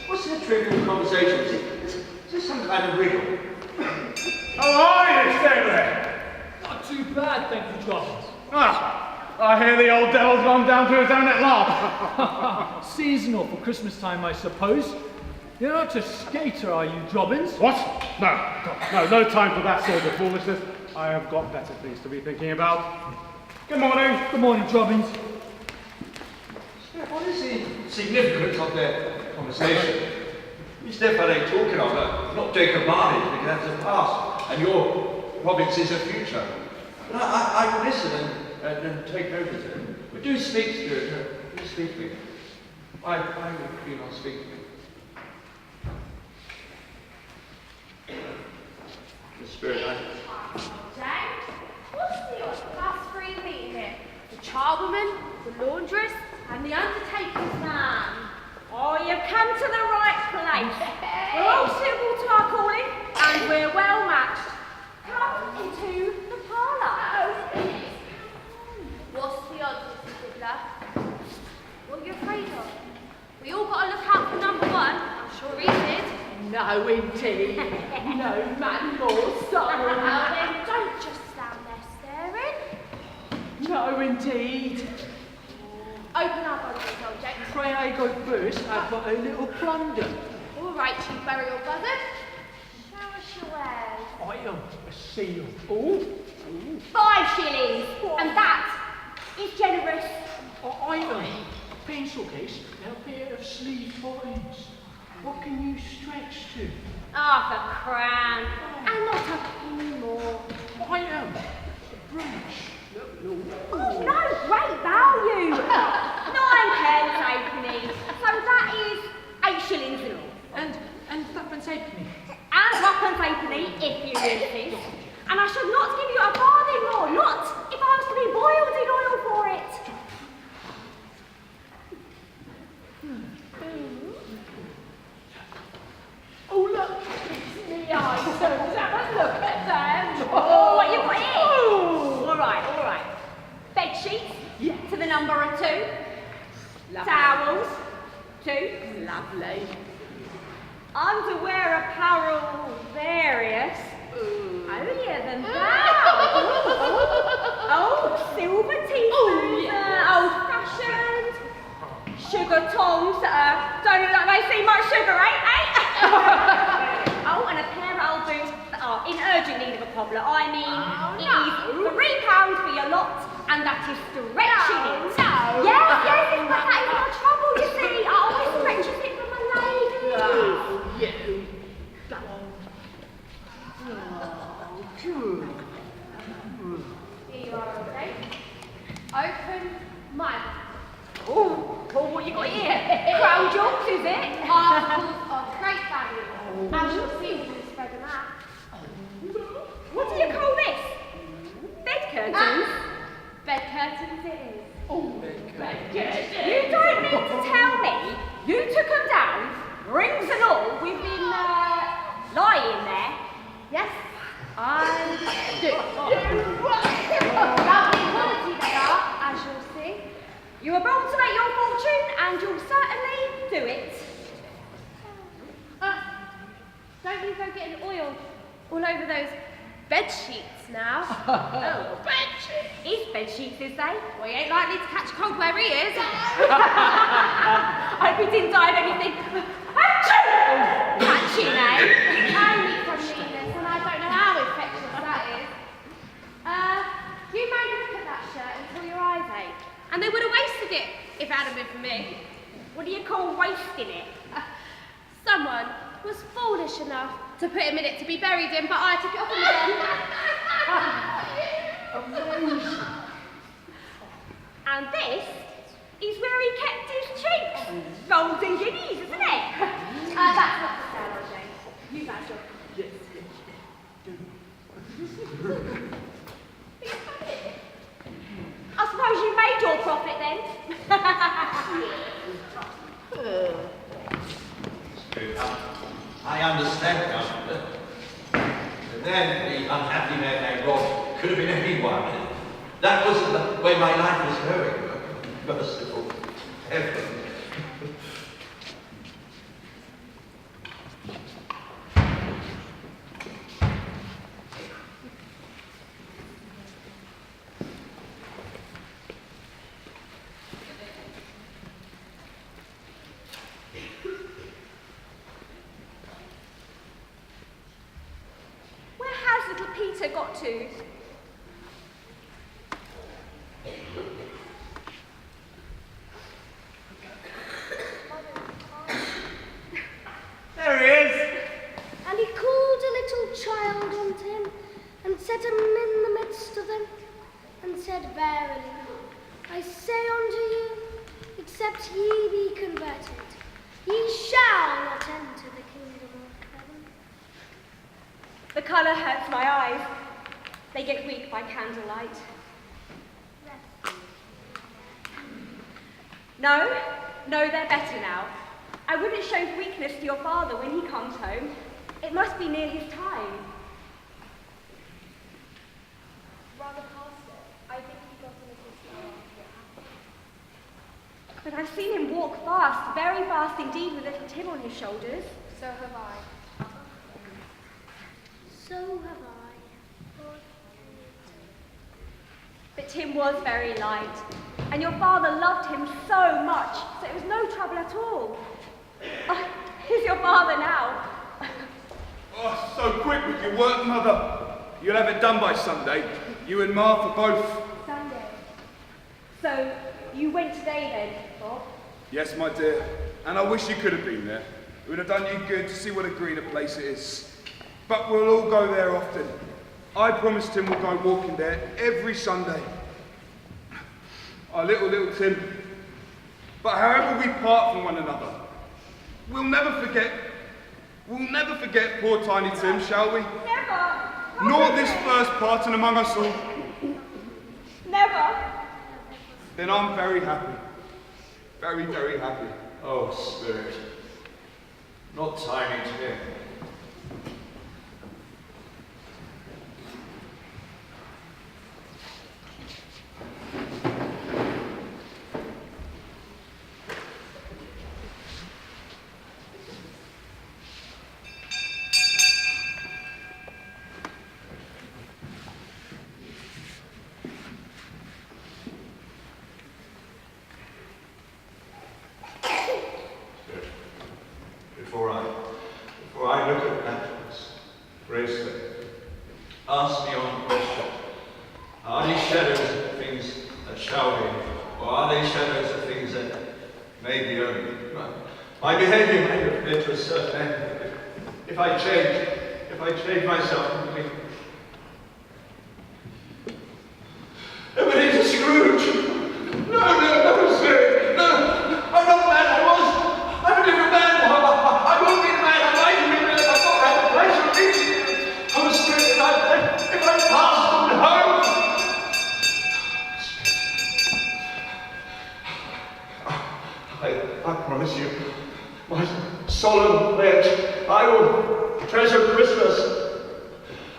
What's their trivial conversations? Is this some kind of riddle? How are you, Stabler? Not too bad, thank you, Drobbins. Ah, I hear the old devil's gone down to his own at last. Seasonal for Christmas time, I suppose. You're not a skater, are you, Drobbins? What? No time for that sort of foolishness. I have got better things to be thinking about. Good morning. Good morning, Drobbins. What is the significance of their conversation? Which therefore they talking of? Not Jacob Marley, because that's the past, and your province is the future. But I listen and take notice of it. But do speak, Spirit. Do speak to me. I would be not speak to me. The Spirit, James, what's the odd class 3 meeting here? The charwoman, the laundress, and the undertaker's man. Oh, you've come to the right place. We're all suitable to our calling, and we're well matched. Come into the parlour. What's the odds, Mr. Fiddler? What are you afraid of? We all got to look out for number 1. I'm sure he did. No, indeed. No man more sorrow. Well then, don't just stand there staring. No, indeed. Open our bodies, old Jack. Pray I go first, I've got a little plunder. All right, you burial buzzard. Show us your wares. I am a seal. Oh, 5 shillings, and that is generous. I am a pencil case and a pair of sleeve buttons. What can you stretch to? Half a crown, and not a penny more. I am a brooch. Oh, no, great value. 9 pence halfpenny, so that is 8 shillings in all. And threepence halfpenny. And threepence halfpenny, if you insist. And I should not give you a farthing more, not if I was to be boiled in oil for it. Oh, look, it's me items. Have a look at them. Oh, what you got here? Oh. All right. Bed sheets, to the number of 2. Lovely. Towels, 2. Lovely. Underwear apparel, various. Holier than thou. Oh, silver teaspoons, old-fashioned. Sugar tongs that don't look like they see much sugar, eh? Oh, and a pair of old boots that are in urgent need of a cobbler. I mean, it is £3 for your lot, and that is stretching it. No. Yes, but that is my trouble, you see. I always stretches it for my ladies. Oh, you. Here you are, old Jack. Open my mouth. Oh, what you got here? Crown jewels, is it? Articles of great value. As you'll see when you spread them out. What do you call this? Bed curtains? Bed curtains it is. You don't mean to tell me you took them down, rings and all, we've been lying there? Yes, I do. Lovely quality they are, as you'll see. You were born to make your fortune, and you'll certainly do it. Don't you go getting oil all over those bed sheets now. Oh, bed sheets. He's bed sheets, is they? Well, he ain't likely to catch cold where he is. I hope he didn't die of anything. Catching, eh? Only from needless, and I don't know how infectious that is. You managed to put that shirt until your eyes ache. And they would have wasted it if it hadn't been for me. What do you call wasting it? Someone was foolish enough to put him in it to be buried in, but I took it off him again. And this is where he kept his cheeks. Golden guineas, isn't it? That's not for sale, Roger. You guys look. Yes. I suppose you made your profit then. I understand now. And then the unhappy man named Rob could have been anyone. That wasn't the way my life was going. Merciful heaven. Where has little Peter got to? There he is. And he called a little child unto him, and set him in the midst of them, and said, Verily, I say unto you, except ye be converted, ye shall not enter the kingdom of heaven. The colour hurts my eyes. They get weak by candlelight. No, they're better now. I wouldn't show weakness to your father when he comes home. It must be near his time. Rather past it. I think he got a little slower. But I've seen him walk fast, very fast indeed, with little Tim on his shoulders. So have I. So have I. But Tim was very light, and your father loved him so much, so it was no trouble at all. Oh, here's your father now. Oh, so quick with your work, Mother. You'll have it done by Sunday. You and Martha both. Sunday. So, you went today then, Bob? Yes, my dear. And I wish you could have been there. It would have done you good to see what a greener place it is. But we'll all go there often. I promised him we'll go walking there every Sunday. Our little Tim. But however we part from one another, we'll never forget poor tiny Tim, shall we? Never. Nor this first parting among us all. Never. Then I'm very happy. Very, very happy. Oh, Spirit. Not tiny Tim. Before I look at that bracelet, ask me one question. Are these shadows of things that shall be, or are they shadows of things that may be only? My behavior may have led to a certain end. If I change myself completely. Ebenezer Scrooge! No, Spirit! No! I'm not the man I was! I'm a different man! I won't be the man I'd like to be, but I've got to have the pleasure of meeting you! I'm a spirit if I pass on home! I promise you, my solemn pledge, I will treasure Christmas.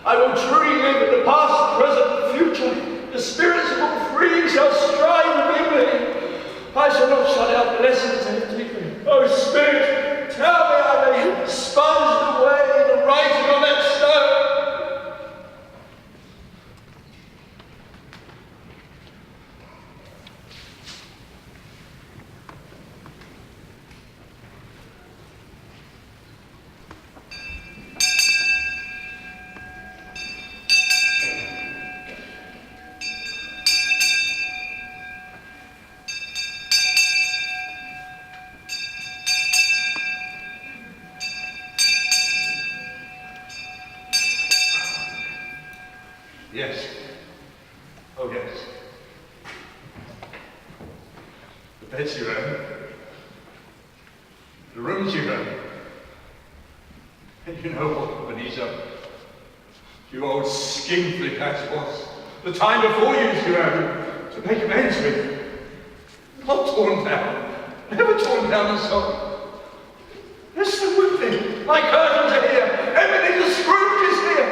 I will truly live in the past, present, and future. The spirits of all three shall strive within me. I shall not shut out blessings and teaching. Oh, Spirit, tell me I may sponge away the writing on that stone. beds you own, the rooms you own. And you know what, Ebenezer, you old skinflint as was, the time before you used your own to make amends with. Not torn down, never torn down and so. Listen with me, my curtains are here, Ebenezer Scrooge is here,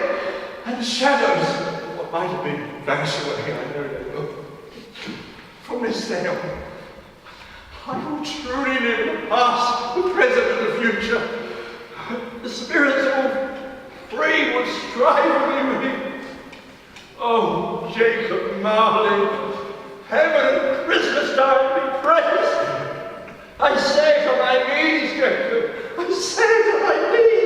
and the shadows of what might have been vanish away, I know they will. From this day on, I will truly live in the past, the present, and the future. The spirits of all three will strive with me. Oh, Jacob Marley, heaven and Christmas time be praised. I say to my knees, Jacob, I say to my knees.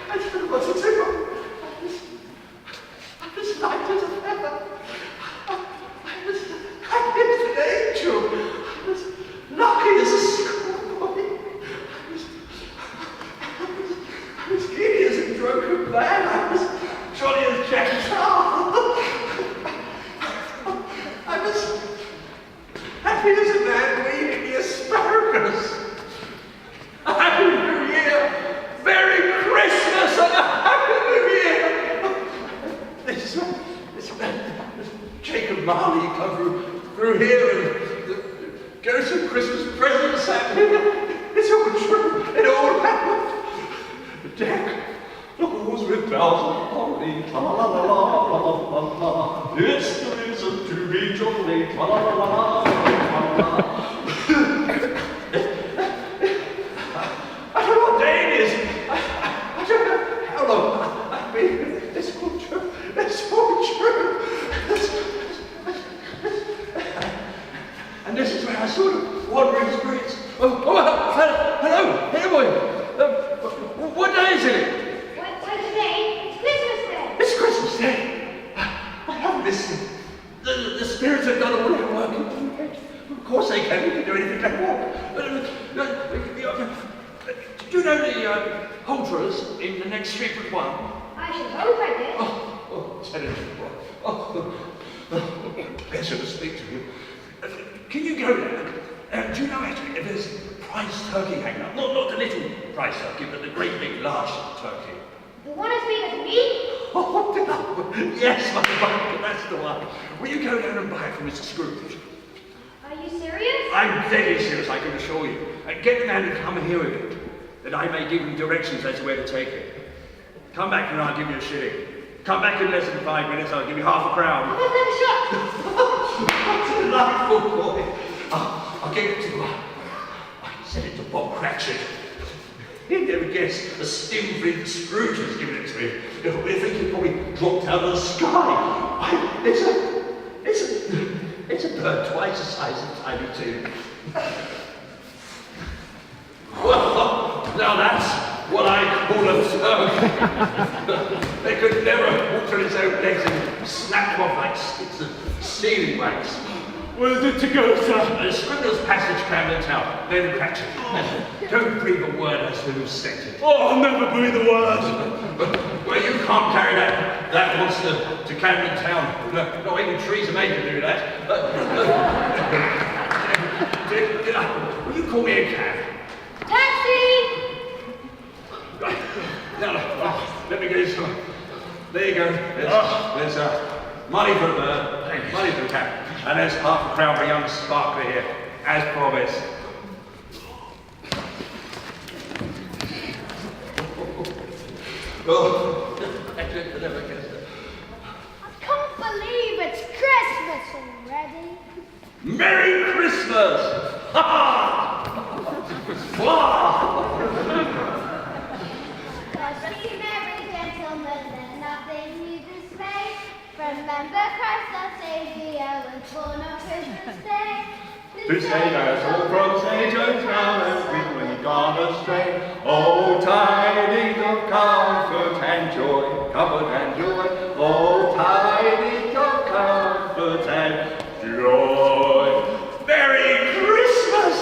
I don't know what to do. I'm as light as a feather. I'm as happy as an angel. I'm as lucky as a schoolboy. I'm as giddy as a drunken man. I'm as jolly as Jack Charles. I'm as happy as a man weaving the asparagus. A Happy New Year! Merry Christmas and a Happy New Year! This man, Jacob Marley, come through here and go some Christmas presents and it's all true. It all happened. Jack, look who's with bells and holly, la la la la la la la. It's the reason to be jolly, la la la la la la. I don't know what day it is. I don't know how long I've been. It's all true. It's all true. And this is where I sort of wandering spirits. Hello, boy. What day is it? What's today? It's Christmas Day. It's Christmas Day. I haven't missed it. The spirits have done all their work. Of course they can. You can do anything they want. Do you know the Holters in the next street but one? I should hope I did. Tell him. Pleasure to speak to you. Can you go there? Do you know actually if there's prize turkey hanging up? Not the little prize turkey, but the great big large turkey. The one as big as me? Oh, yes, my boy, that's the one. Will you go down and buy it from Mr. Scrooge? Are you serious? I'm deadly serious, I can assure you. Get the man to come here with it, that I may give him directions as to where to take it. Come back and I'll give you a shilling. Come back in less than 5 minutes, I'll give you half a crown. I'll take a shot. What a delightful boy. I'll give it to I can send it to Bob Cratchit. He'd never guess a skinflint Scrooge has given it to me. We think it probably dropped out of the sky. It's a bird twice the size of Tiny Tim. Well, now that's what I call a turk. They could never walk on its own legs and snap them off like sticks of sealing wax. Where's it to go, sir? Scribner's Passage, Camden Town. Then Cratchit. Don't breathe a word as to who sent it. Oh, I'll never breathe a word. Well, you can't carry that monster to Camden Town. No, not even trees are made to do that. Will you call me a cab? Taxi! Now, let me get you some. There you go. There's money for the bird, money for the cab. And there's half a crown for young Sparkler here, as promised. Oh, I never guessed it. I can't believe it's Christmas already. Merry Christmas! Ha ha! Be merry, gentlemen, let nothing you dismay. Remember Christ our Savior was born on Christmas Day. To save us all from Satan's power and we've gone astray. Oh, tidings of comfort and joy, comfort and joy. Oh, tidings of comfort and joy. Merry Christmas!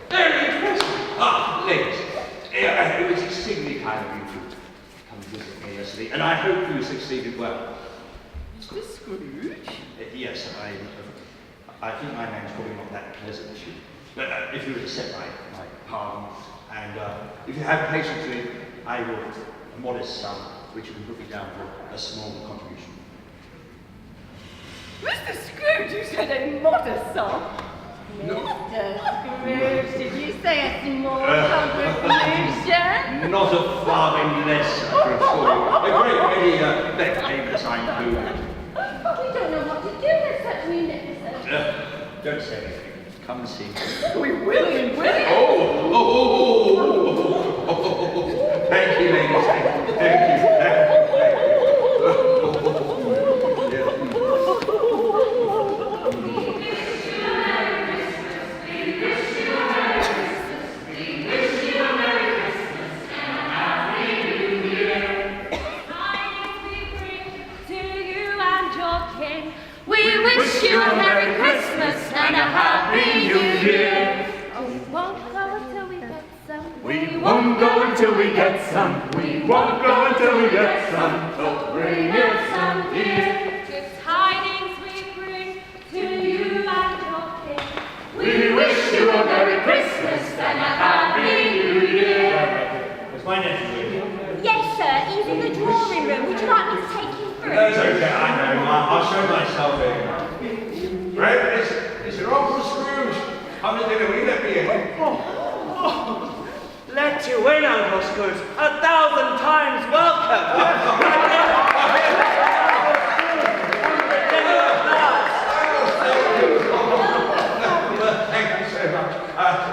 Merry Christmas! Ah, ladies, it was exceedingly kind of you to come visit me. University, and I hope you succeeded well. Mr. Scrooge? Yes, I think my name's probably not that pleasant to you. But if you would accept my pardon, and if you have patience with me, I will a modest sum, which you can put me down for a small contribution. Mr. Scrooge, you said a modest sum. Mr. Scrooge, did you say a small contribution? Not a farthing less, I can assure you. A great many better payments I include. We don't know what to do with such munificence. Don't say anything. Come and see me. We will. Thank you, ladies. Thank you. We wish you a Merry Christmas and a Happy New Year. We won't go until we get some. We won't go until we get some. We won't go until we get some. So bring us some here. Good tidings we bring to you and your king. We wish you a Merry Christmas and a Happy New Year. Is my nephew here? Yes, sir. He's in the drawing room. Would you like me to take him through? That's okay, I know. I'll show myself in. Right, it's your Uncle Scrooge. Come to dinner, will you let me in? Let you in, Uncle Scrooge. 1,000 times welcome. Thank you so much.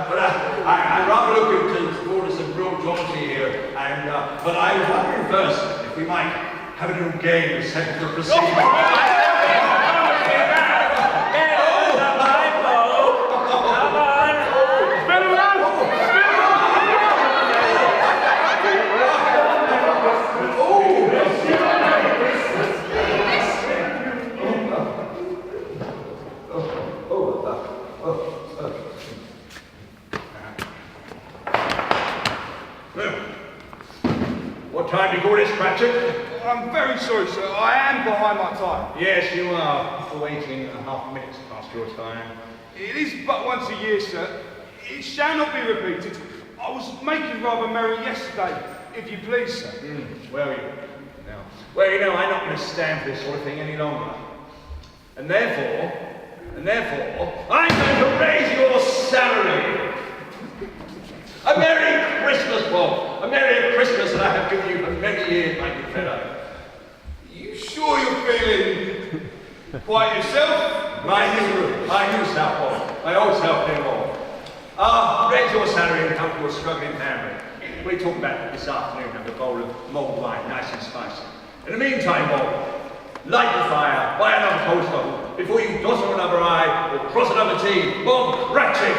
But I'm rather looking forward to some real jollity here. But I was wondering first if we might have a little game of central proceeding. What time do you call this, Cratchit? I'm very sorry, sir. I am behind my time. Yes, you are. For 18.5 minutes past your time. It is but once a year, sir. It shall not be repeated. I was making rather merry yesterday, if you please, sir. Well, you know, I'm not going to stand for this sort of thing any longer. And therefore, I'm going to raise your salary. A Merry Christmas, Bob. A Merry Christmas that I have given you for many years, my good fellow. You sure you're feeling quite yourself? My new self, Bob. My old self, no more. Raise your salary and help your struggling family. We'll talk about it this afternoon and have a bowl of mulled wine, nice and spicy. In the meantime, Bob, light the fire, buy another post bottle, before you dot on another I or cross another T. Bob Cratchit!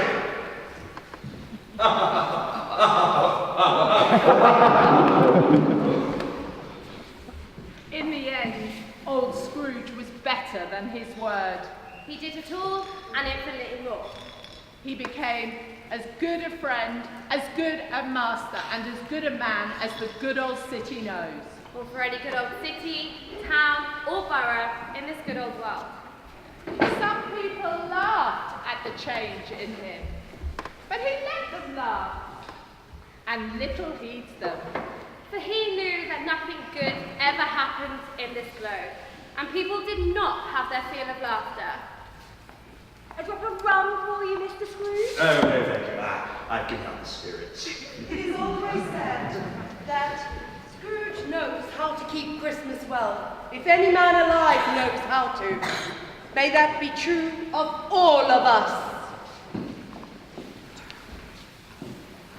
In the end, old Scrooge was better than his word. He did it all and infinitely more. He became as good a friend, as good a master, and as good a man as the good old city knows. Or for any good old city, town, or borough in this good old world. Some people laughed at the change in him, but he let them laugh, and little heeds them. For he knew that nothing good ever happened in this globe, and people did not have their fill of laughter. A drop of rum for you, Mr. Scrooge? Oh, no, thank you. I've given up the spirits. It is always said that Scrooge knows how to keep Christmas well, if any man alive knows how to. May that be true of all of us.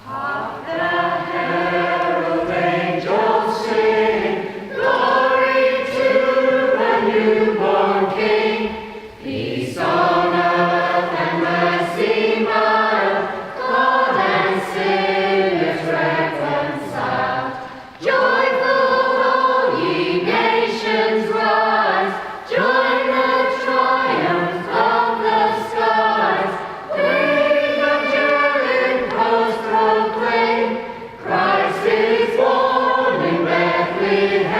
Hark the herald angels sing, glory to the newborn King. Peace on earth and mercy mild, God and sinners reconciled. Joyful all ye nations rise, join the triumph of the skies. Waving angelic post proclaim, Christ is born in Bethlehem.